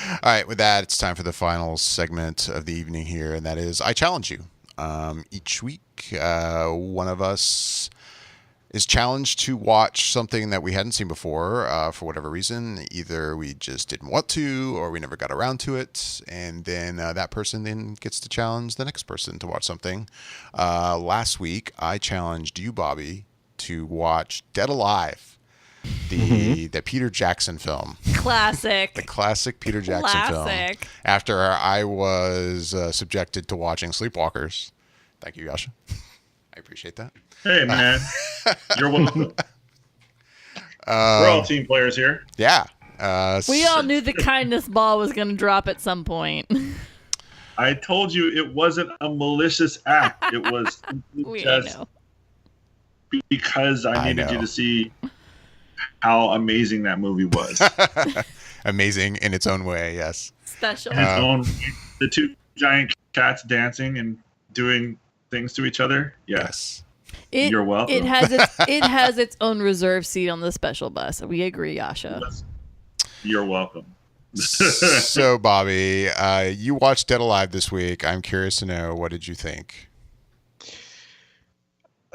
All right, with that, it's time for the final segment of the evening here, and that is I Challenge You. Each week, one of us is challenged to watch something that we hadn't seen before for whatever reason. Either we just didn't want to or we never got around to it, and then that person then gets to challenge the next person to watch something. Last week, I challenged you, Bobby, to watch Dead Alive, the Peter Jackson film. Classic. The classic Peter Jackson film. After I was subjected to watching Sleepwalkers. Thank you, Jascha. I appreciate that. Hey, man. You're welcome. We're all team players here. Yeah. We all knew the kindness ball was going to drop at some point. I told you it wasn't a malicious act. It was just because I needed you to see how amazing that movie was. Amazing in its own way, yes. Special. In its own way. The two giant cats dancing and doing things to each other. Yes. You're welcome. It has its own reserved seat on the special bus. We agree, Jascha. You're welcome. So, Bobby, you watched Dead Alive this week. I'm curious to know, what did you think?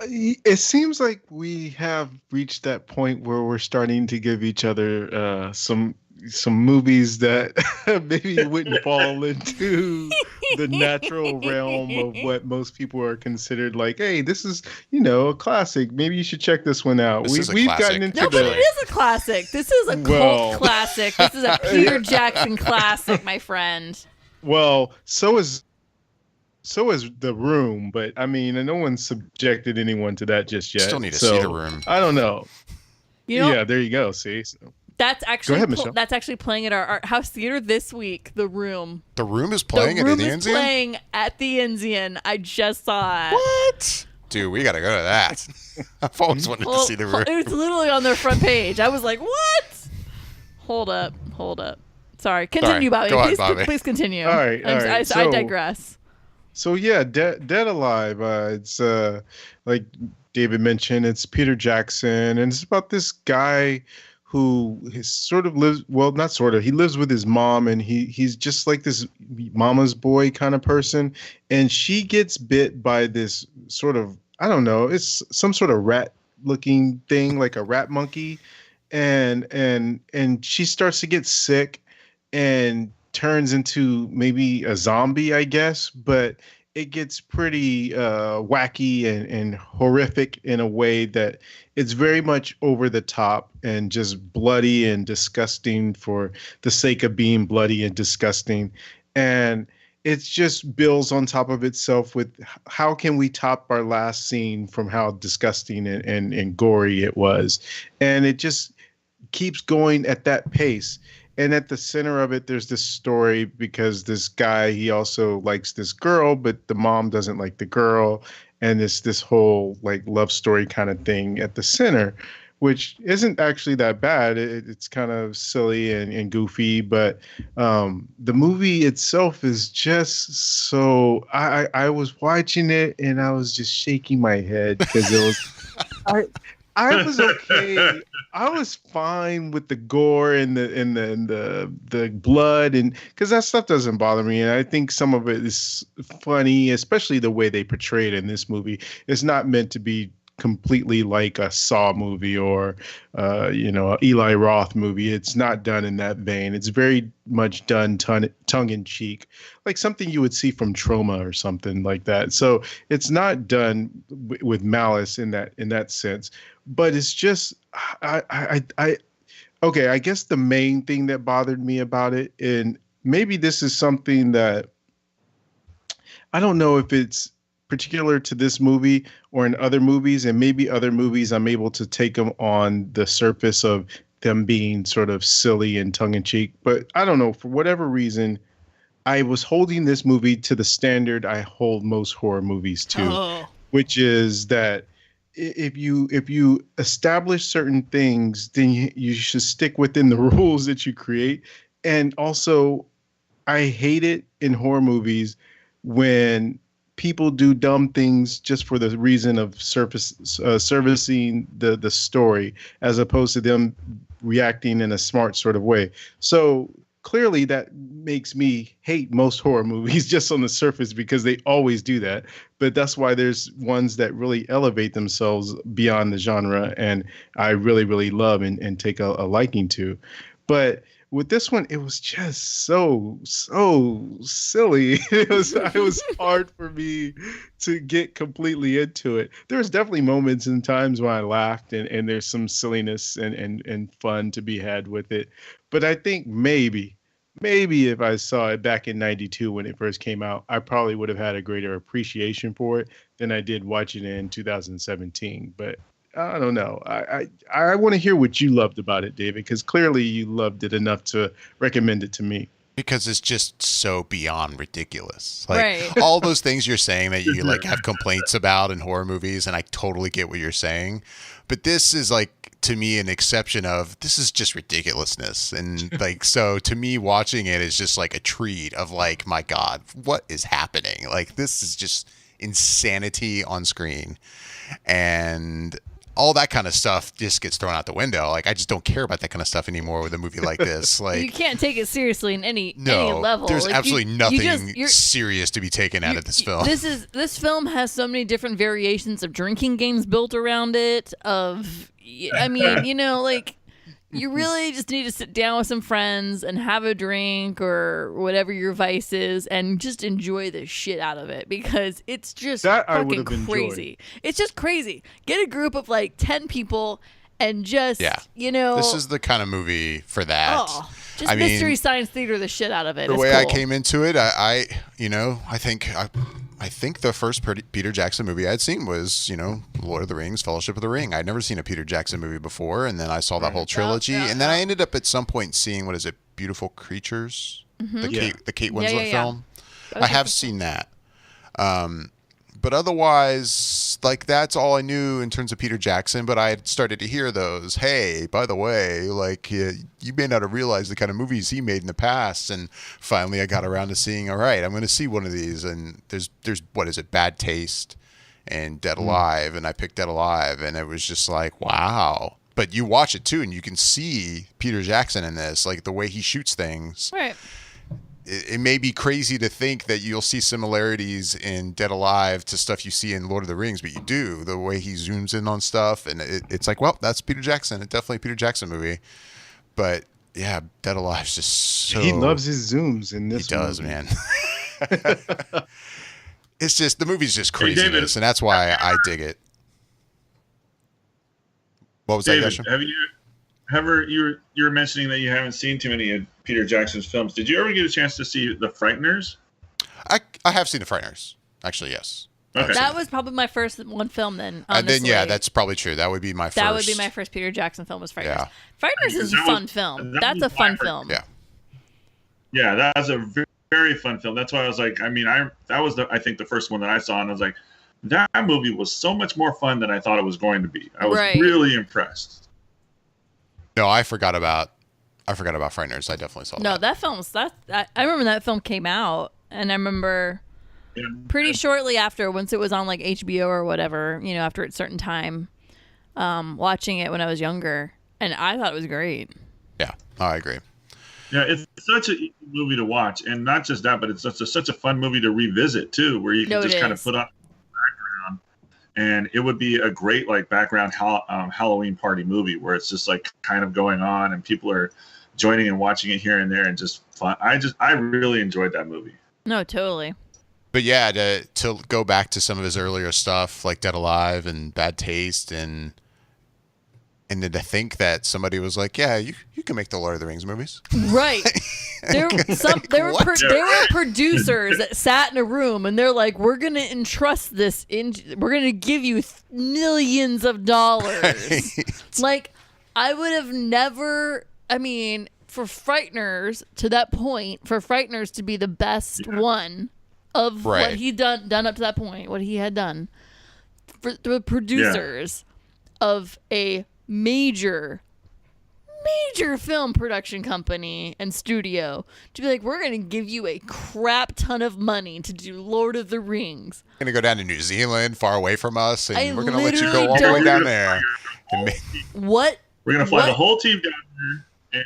It seems like we have reached that point where we're starting to give each other some movies that maybe wouldn't fall into the natural realm of what most people are considered like, hey, this is, a classic. Maybe you should check this one out. We've gotten into but it is a classic. This is a cult classic. This is a Peter Jackson classic, my friend. Well, so is The Room, but I mean, no one's subjected anyone to that just yet. Still need to see The Room. I don't know. Yeah, there you go. See, that's actually Go ahead, Michelle. That's actually playing at our art house theater this week. The Room. The Room is playing at the Enzian? Playing at the Enzian. I just saw it. What? Dude, we got to go to that. I've always wanted to see The Room. It's literally on their front page. I was like, what? Hold up. Sorry. Continue, Bobby. Go on, Bobby. Please continue. All right. I digress. So yeah, Dead Alive. It's like David mentioned, it's Peter Jackson, and it's about this guy who he lives with his mom, and he's just like this mama's boy kind of person, and she gets bit by this sort of, I don't know, it's some sort of rat looking thing, like a rat monkey, and she starts to get sick and turns into maybe a zombie, I guess, but it gets pretty wacky and horrific in a way that it's very much over the top and just bloody and disgusting for the sake of being bloody and disgusting. And it just builds on top of itself with how can we top our last scene from how disgusting and gory it was. And it just keeps going at that pace. And at the center of it, there's this story because this guy, he also likes this girl, but the mom doesn't like the girl. And it's this whole like love story kind of thing at the center, which isn't actually that bad. It's kind of silly and goofy, but the movie itself is just so, I was watching it and I was just shaking my head because it was, I was okay. I was fine with the gore and the blood, and because that stuff doesn't bother me. And I think some of it is funny, especially the way they portray it in this movie. It's not meant to be completely like a Saw movie or Eli Roth movie. It's not done in that vein. It's very much done tongue in cheek, like something you would see from Trauma or something like that. So it's not done with malice in that sense. But it's just, I guess the main thing that bothered me about it, and maybe this is something that I don't know if it's particular to this movie or in other movies, and maybe other movies I'm able to take them on the surface of them being sort of silly and tongue in cheek. But I don't know, for whatever reason, I was holding this movie to the standard I hold most horror movies to, which is that if you establish certain things, then you should stick within the rules that you create. And also, I hate it in horror movies when people do dumb things just for the reason of servicing the story, as opposed to them reacting in a smart sort of way. So clearly that makes me hate most horror movies just on the surface, because they always do that. But that's why there's ones that really elevate themselves beyond the genre, and I really, really love and take a liking to. But with this one, it was just so silly. It was hard for me to get completely into it. There's definitely moments and times when I laughed, and there's some silliness and fun to be had with it. But I think maybe if I saw it back in '92 when it first came out, I probably would have had a greater appreciation for it than I did watching it in 2017. But I don't know. I want to hear what you loved about it, David, because clearly you loved it enough to recommend it to me. Because it's just so beyond ridiculous. Like all those things you're saying that you like have complaints about in horror movies, and I totally get what you're saying. But this is like, to me, an exception of, this is just ridiculousness. And like, so to me, watching it is just like a treat of like, my God, what is happening? Like, this is just insanity on screen. And all that kind of stuff just gets thrown out the window. Like, I just don't care about that kind of stuff anymore with a movie like this. Like, you can't take it seriously in any level. There's like, absolutely nothing serious to be taken out of this film. This film has so many different variations of drinking games built around it. I mean, you know, like, you really just need to sit down with some friends and have a drink or whatever your vice is and just enjoy the shit out of it, because it's just fucking crazy. It's just crazy. Get a group of like 10 people and just, you know. This is the kind of movie for that. Just Mystery Science Theater the shit out of it. The way I came into it, I think the first Peter Jackson movie I'd seen was, you know, Lord of the Rings, Fellowship of the Ring. I'd never seen a Peter Jackson movie before, and then I saw that whole trilogy, and then I ended up at some point seeing, what is it, Beautiful Creatures, the Kate Winslet film. I have seen that. But otherwise, like, that's all I knew in terms of Peter Jackson. But I had started to hear those, hey, by the way, like, you may not have realized the kind of movies he made in the past. And finally I got around to seeing, all right, I'm going to see one of these. And there's what is it, Bad Taste and Dead Alive. And I picked Dead Alive, and it was just like, wow. But you watch it too, and you can see Peter Jackson in this, like the way he shoots things. Right. It may be crazy to think that you'll see similarities in Dead Alive to stuff you see in Lord of the Rings, but you do. The way he zooms in on stuff, and it's like, well, that's Peter Jackson. It's definitely a Peter Jackson movie. But yeah, Dead Alive's just so... He loves his zooms in this movie. He does, man. It's just, the movie's just craziness, and that's why I dig it. What was David, that, Jascha? Have you were mentioning that you haven't seen too many of Peter Jackson's films. Did you ever get a chance to see The Frighteners? I have seen The Frighteners, actually. Yes. Okay. That was probably my first one film then. Then that's probably true. That would be my first. That would be my first Peter Jackson film, was Frighteners. Yeah. Frighteners is a fun film. That's a fun film. Yeah. Yeah, that was a very, very fun film. That's why I was like, I mean, that was I think the first one that I saw, and I was like, that movie was so much more fun than I thought it was going to be. I was really impressed. No, I forgot about Frighteners. I definitely saw that. No, that film's I remember that film came out, and I remember pretty shortly after, once it was on like HBO or whatever, you know, after a certain time, watching it when I was younger, and I thought it was great. Yeah, I agree. Yeah, it's such an easy movie to watch, and not just that, but it's such a fun movie to revisit too, where you can just kind of put on background, and it would be a great like background Halloween party movie where it's just like kind of going on, and people are joining and watching it here and there, and just fun. I really enjoyed that movie. No, totally. But yeah, to go back to some of his earlier stuff like Dead Alive and Bad Taste, and then to think that somebody was like, yeah, you can make the Lord of the Rings movies. Right. There were producers that sat in a room, and they're like, we're going to entrust this we're going to give you millions of dollars. Right. Like, I would have never. I mean, for Frighteners to that point, for Frighteners to be the best one of what he'd done up to that point, what he had done, for the producers of a major film production company and studio to be like, we're going to give you a crap ton of money to do Lord of the Rings. We're going to go down to New Zealand, far away from us, and we're going to let you literally go all the way down there. What? We're going to fly the whole team down there.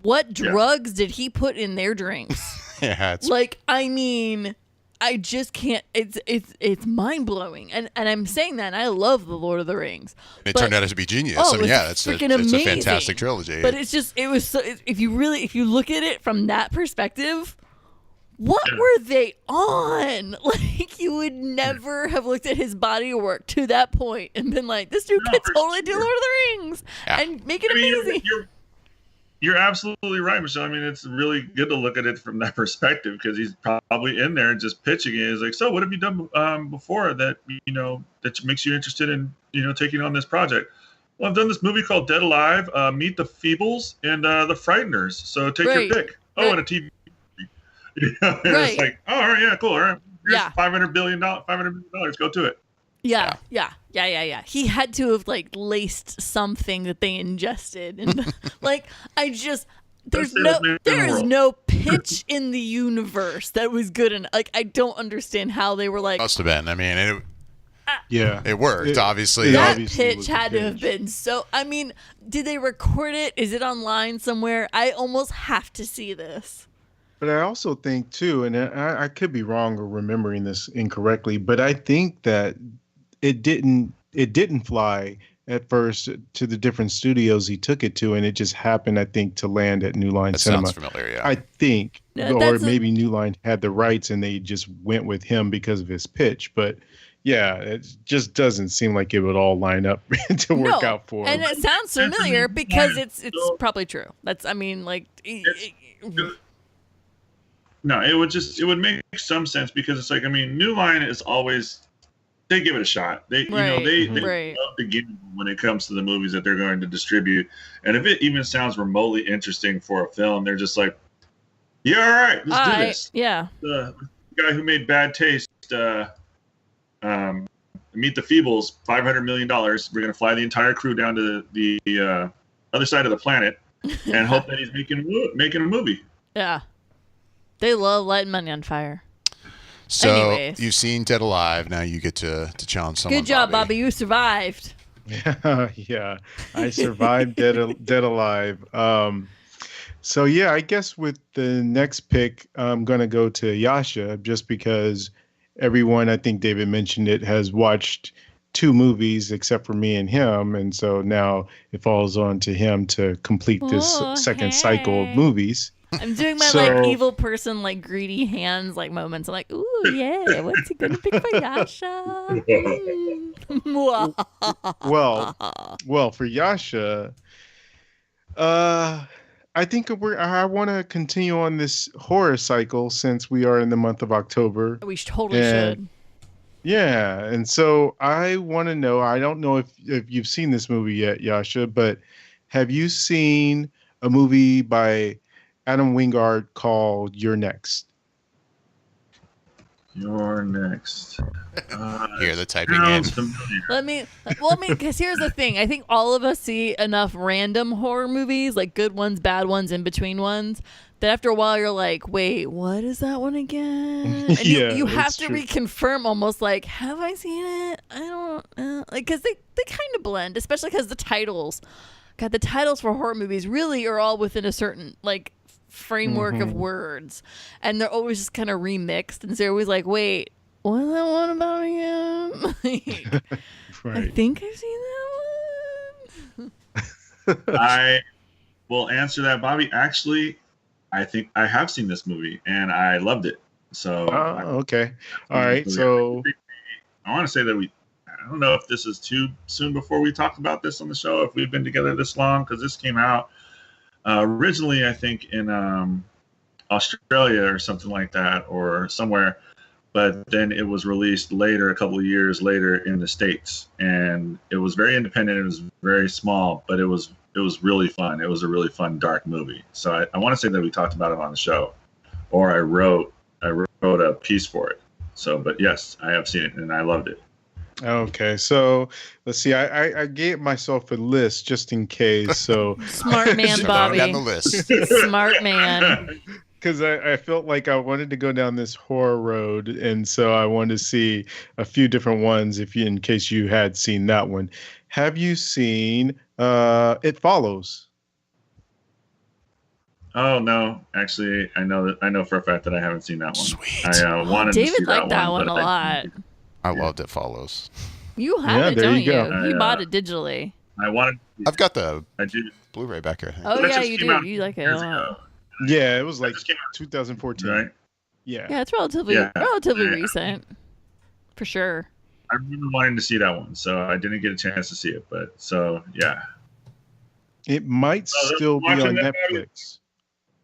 What drugs did he put in their drinks? It's like, I mean, I just can't. It's mind blowing, and I'm saying that. And I love the Lord of the Rings. It turned out to be genius. Oh, I mean, it's a fantastic trilogy. But it was so. If you look at it from that perspective, what were they on? Like, you would never have looked at his body of work to that point and been like, this dude could totally do Lord of the Rings and make it amazing. You're absolutely right, Michelle. I mean, it's really good to look at it from that perspective because he's probably in there and just pitching it. He's like, so what have you done before that, that makes you interested in, taking on this project? Well, I've done this movie called Dead Alive, Meet the Feebles, and The Frighteners. So take your pick. Oh, and a TV. It's like, oh, all right, yeah, cool. All right. Here's $500 million. Go to it. Yeah. He had to have laced something that they ingested, and there is no pitch in the universe that was good enough. I don't understand how they were like. Must have been. I mean, it worked. Obviously, that pitch had to have been so. I mean, did they record it? Is it online somewhere? I almost have to see this. But I also think too, and I could be wrong or remembering this incorrectly, but I think that it didn't fly at first to the different studios he took it to, and it just happened, I think, to land at New Line Cinema. Sounds familiar, yeah. I think, or maybe New Line had the rights and they just went with him because of his pitch. But yeah, it just doesn't seem like it would all line up to work out for him. And it sounds familiar because it's probably true. That's, I mean, no, it would make some sense because it's like, I mean, New Line is always. They give it a shot. They love the game when it comes to the movies that they're going to distribute. And if it even sounds remotely interesting for a film, they're just like, yeah, all right, let's do this. Yeah. The guy who made Bad Taste, Meet the Feebles, $500 million. We're going to fly the entire crew down to the other side of the planet and hope that he's making a movie. Yeah. They love lighting money on fire. So anyways. You've seen Dead Alive. Now you get to challenge someone. Good job, Bobby. You survived. Yeah, I survived Dead Alive. So yeah, I guess with the next pick, I'm gonna go to Jascha just because everyone, I think David mentioned it, has watched 2 movies except for me and him, and so now it falls on to him to complete this second cycle of movies. I'm doing my evil person greedy hands moments. I'm like, ooh yeah, what's he gonna pick for Jascha? well, for Jascha, I think I want to continue on this horror cycle since we are in the month of October. We totally should. Yeah, and so I want to know. I don't know if you've seen this movie yet, Jascha, but have you seen a movie by Adam Wingard called You're Next? You're Next. Here, the typing in. Because here's the thing. I think all of us see enough random horror movies, good ones, bad ones, in between ones, that after a while you're like, wait, what is that one again? And you have to reconfirm almost have I seen it? I don't know. Because they kind of blend, especially because the titles. God, the titles for horror movies really are all within a certain, framework of words, and they're always just kind of remixed, and so you're always like, wait, what's that one about again? Right. I think I've seen that one. I will answer that, Bobby. Actually, I think I have seen this movie and I loved it. So okay. All right. So I want to say that I don't know if this is too soon before we talk about this on the show, if we've been together this long, because this came out originally, I think, in Australia or something like that, or somewhere. But then it was released later, a couple of years later, in the States. And it was very independent. It was very small, but it was was really fun. It was a really fun dark movie. So I want to say that we talked about it on the show, or I wrote a piece for it. So, but yes, I have seen it and I loved it. Okay, so let's see. I gave myself a list just in case. So Smart man, So Bobby. down the list. Smart man. because I felt like I wanted to go down this horror road, and so I wanted to see a few different ones. In case you had seen that one, have you seen It Follows? Oh no, actually, I know for a fact that I haven't seen that one. Sweet. I wanted to see David liked that one but a lot. I loved It Follows. You have Yeah, it, there don't you you? go. You bought it digitally. I wanted. I've got the I did. Blu-ray back here. I think. Oh That yeah, just you came do. out You like it a years lot. ago, Yeah, it was like just came out, 2014. right? Yeah. Yeah, it's relatively Yeah. recent, for sure. I remember wanting to see that one, so I didn't get a chance to see it. But so yeah. It might Oh, they're still be watching on that Netflix.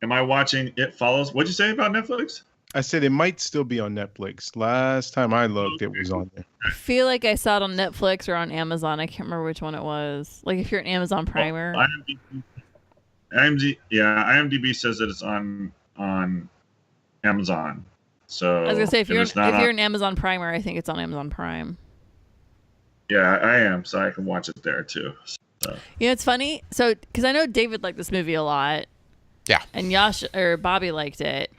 Am I watching It Follows? What'd you say about Netflix? I said it might still be on Netflix. Last time I looked, it was on there. I feel like I saw it on Netflix or on Amazon. I can't remember which one it was. Like if you're an Amazon Primer. IMDb says that it's on Amazon. So I was gonna say if you're it's not an Amazon Primer, I think it's on Amazon Prime. yeah, I am, so I can watch it there too. So. You know, it's funny. So because I know David liked this movie a lot. Yeah. And Bobby liked it.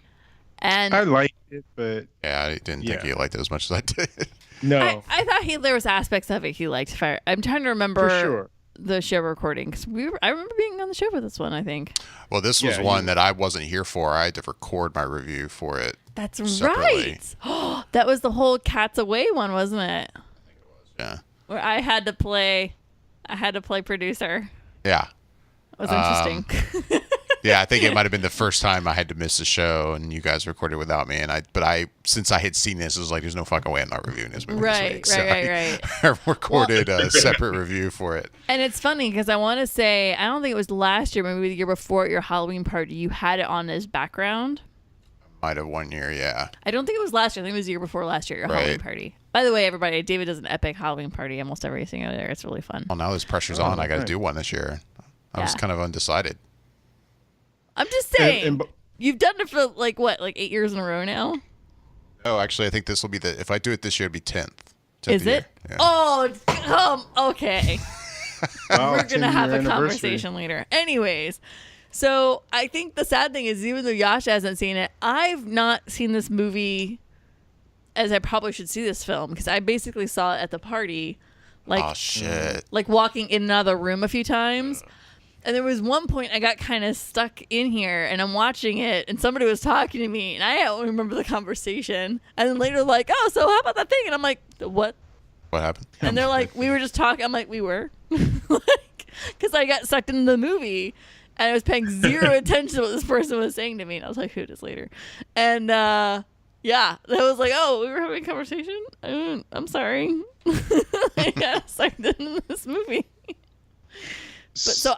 And I liked it, but Yeah, I didn't think Yeah. you liked it as much as I did. no, I thought there was aspects of it he liked. I'm trying to remember for sure. the show recording because I remember being on the show for this one. I think Well, this was Yeah, one that I wasn't here for. I had to record my review for it. that's Separately. right. That was the whole Cats Away one, wasn't it? Yeah. Where I had to play producer. Yeah. It was interesting. Yeah, I think it might have been the first time I had to miss the show, and you guys recorded without me. And since I had seen this, it was like, there's no fucking way I'm not reviewing this movie. Right. I recorded a separate review for it. And it's funny because I want to say, I don't think it was last year, maybe the year before at your Halloween party, you had it on as background. Might have 1 year, yeah. I don't think it was last year. I think it was the year before last year, your Right. Halloween party. By the way, everybody, David does an epic Halloween party almost every single year. It's really fun. Well, now this pressure's on. I got to right. do one this year. I was Yeah. kind of undecided. I'm just saying, And- you've done it for like 8 years in a row now? Oh, actually, I think this will be if I do it this year, it'll be 10th. Is it? Yeah. Oh, okay. Wow, We're going to 10-year have a anniversary. conversation later. Anyways, so I think the sad thing is, even though Jascha hasn't seen it, I've not seen this movie as I probably should see this film because I basically saw it at the party, Oh, shit. like walking in and out of the room a few times. And there was one point I got kind of stuck in here and I'm watching it and somebody was talking to me and I don't remember the conversation. And then later like, oh, so how about that thing? And I'm like, what? What happened? And they're like, we were just talking. I'm like, we were. Because I got sucked into the movie and I was paying zero attention to what this person was saying to me. And I was like, who this later? And yeah, that was like, oh, we were having a conversation? I'm sorry. I got sucked into this movie. But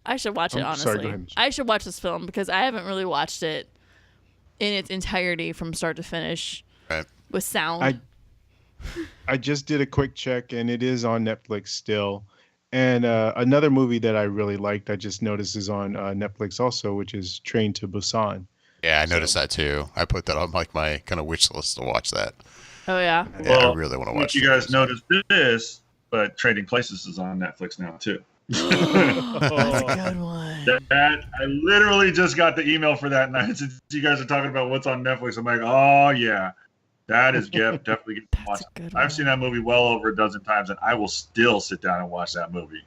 I should watch it, Oh, honestly. sorry, go ahead. I should watch this film because I haven't really watched it in its entirety from start to finish Right. with sound. I just did a quick check, and it is on Netflix still. And another movie that I really liked, I just noticed is on Netflix also, which is Train to Busan. Yeah, I noticed that too. I put that on like my kind of wish list to watch that. Oh, yeah? Yeah, Well, I really want to I watch you guys noticed this, but Trading Places is on Netflix now too. That's a good one. That I literally just got the email for that, and since you guys are talking about what's on Netflix, I'm like, oh yeah, that is definitely getting That's watched. a good one. I've seen that movie well over a dozen times, and I will still sit down and watch that movie.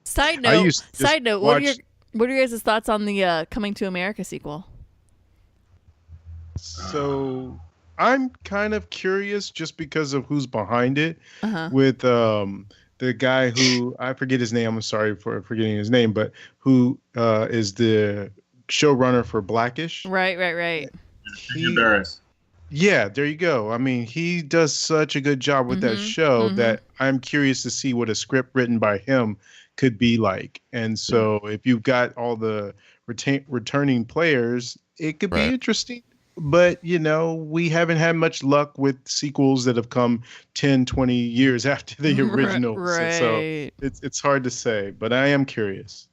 Side I note, used to just what are watch- your guys' thoughts on the Coming to America sequel? So I'm kind of curious just because of who's behind it Uh-huh. with the guy who I forget his name. I'm sorry for forgetting his name, but who is the showrunner for Blackish. Right. He- Embarrassed. Yeah, there you go. I mean, he does such a good job with that show that I'm curious to see what a script written by him could be like. And so if you've got all the returning players, it could be Right. interesting. but we haven't had much luck with sequels that have come 10, 20 years after the original. Right. So it's hard to say, but I am curious.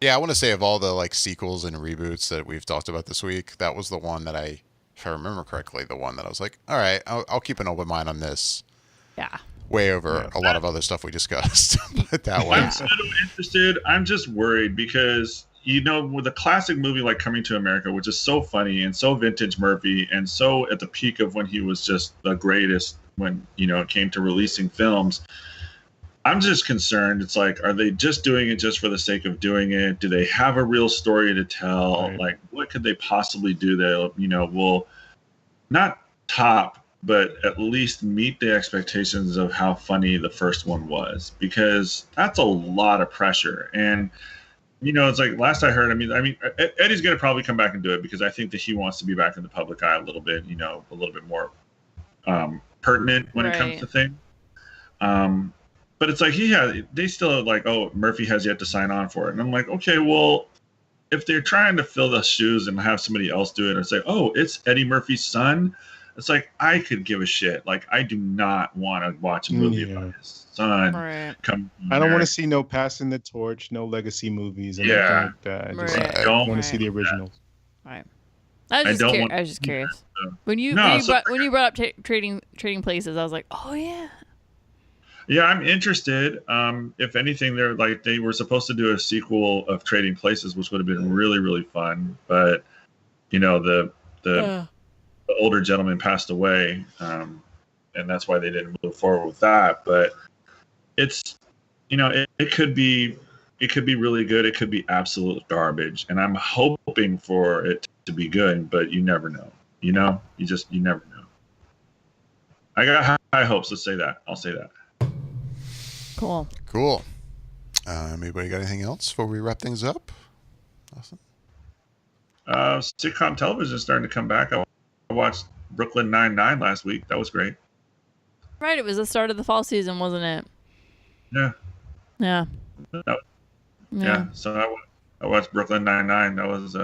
Yeah, I want to say of all the like sequels and reboots that we've talked about this week, that was the one that if I remember correctly, the one that I was like, all right, I'll keep an open mind on this. Yeah. Way over a lot of other stuff we discussed. But that one. I'm so interested. I'm just worried because, with a classic movie like Coming to America, which is so funny and so vintage Murphy and so at the peak of when he was just the greatest when, it came to releasing films, I'm just concerned. It's like, are they just doing it just for the sake of doing it? Do they have a real story to tell? Right. Like, what could they possibly do that, will not top, but at least meet the expectations of how funny the first one was? Because that's a lot of pressure. And, it's like last I heard, I mean, Eddie's going to probably come back and do it because I think that he wants to be back in the public eye a little bit, a little bit more pertinent when it comes to things. But it's like they still like, oh, Murphy has yet to sign on for it. And I'm like, okay, well, if they're trying to fill the shoes and have somebody else do it and say, oh, it's Eddie Murphy's son, it's like, I could give a shit. Like, I do not want to watch a movie about his son. Right. I don't want to see no passing the torch, no legacy movies, and like that. I don't want to see the originals. Right. I was just curious. When you brought up trading places, I was like, oh yeah. Yeah, I'm interested. If anything, they were supposed to do a sequel of Trading Places, which would have been really, really fun. But the older gentleman passed away, and that's why they didn't move forward with that. But it's it could be really good. It could be absolute garbage, and I'm hoping for it to be good. But you never know. You never know. I got high hopes. Let's say that. I'll say that. Cool. Anybody got anything else before we wrap things up? Awesome. Sitcom television is starting to come back. I watched Brooklyn Nine-Nine last week. That was great. Right, it was the start of the fall season, wasn't it? Yeah. Yeah. So I watched Brooklyn Nine-Nine. That was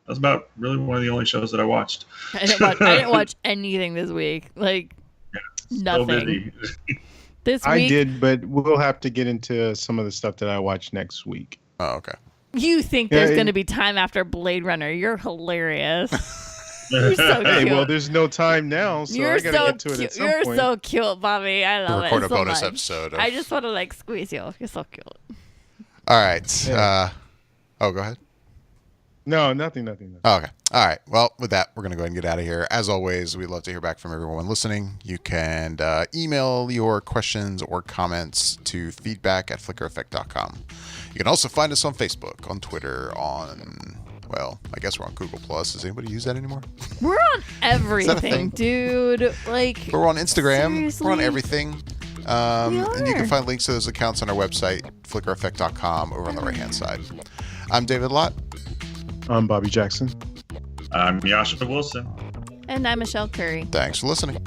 about really one of the only shows that I watched. I didn't watch anything this week. Like nothing. So This week, I did, but we'll have to get into some of the stuff that I watch next week. Oh, okay. You think there's going to be time after Blade Runner? You're hilarious. You're so cute. Hey, well, there's no time now, so I gotta get to it at some point. You're so cute, Bobby. I love it. Record a so bonus much. episode. I just want to squeeze you. You're so cute. All right. Yeah. Go ahead. No, nothing. Oh, okay. All right. Well, with that, we're going to go ahead and get out of here. As always, we'd love to hear back from everyone listening. You can email your questions or comments to feedback@flickereffect.com. You can also find us on Facebook, on Twitter, I guess we're on Google+. Does anybody use that anymore? We're on everything, dude. We're on Instagram. Seriously? We're on everything. And you can find links to those accounts on our website, flickereffect.com, over on the right-hand side. I'm David Lott. I'm Bobby Jackson. I'm Jascha Wilson. And I'm Michelle Curry. Thanks for listening.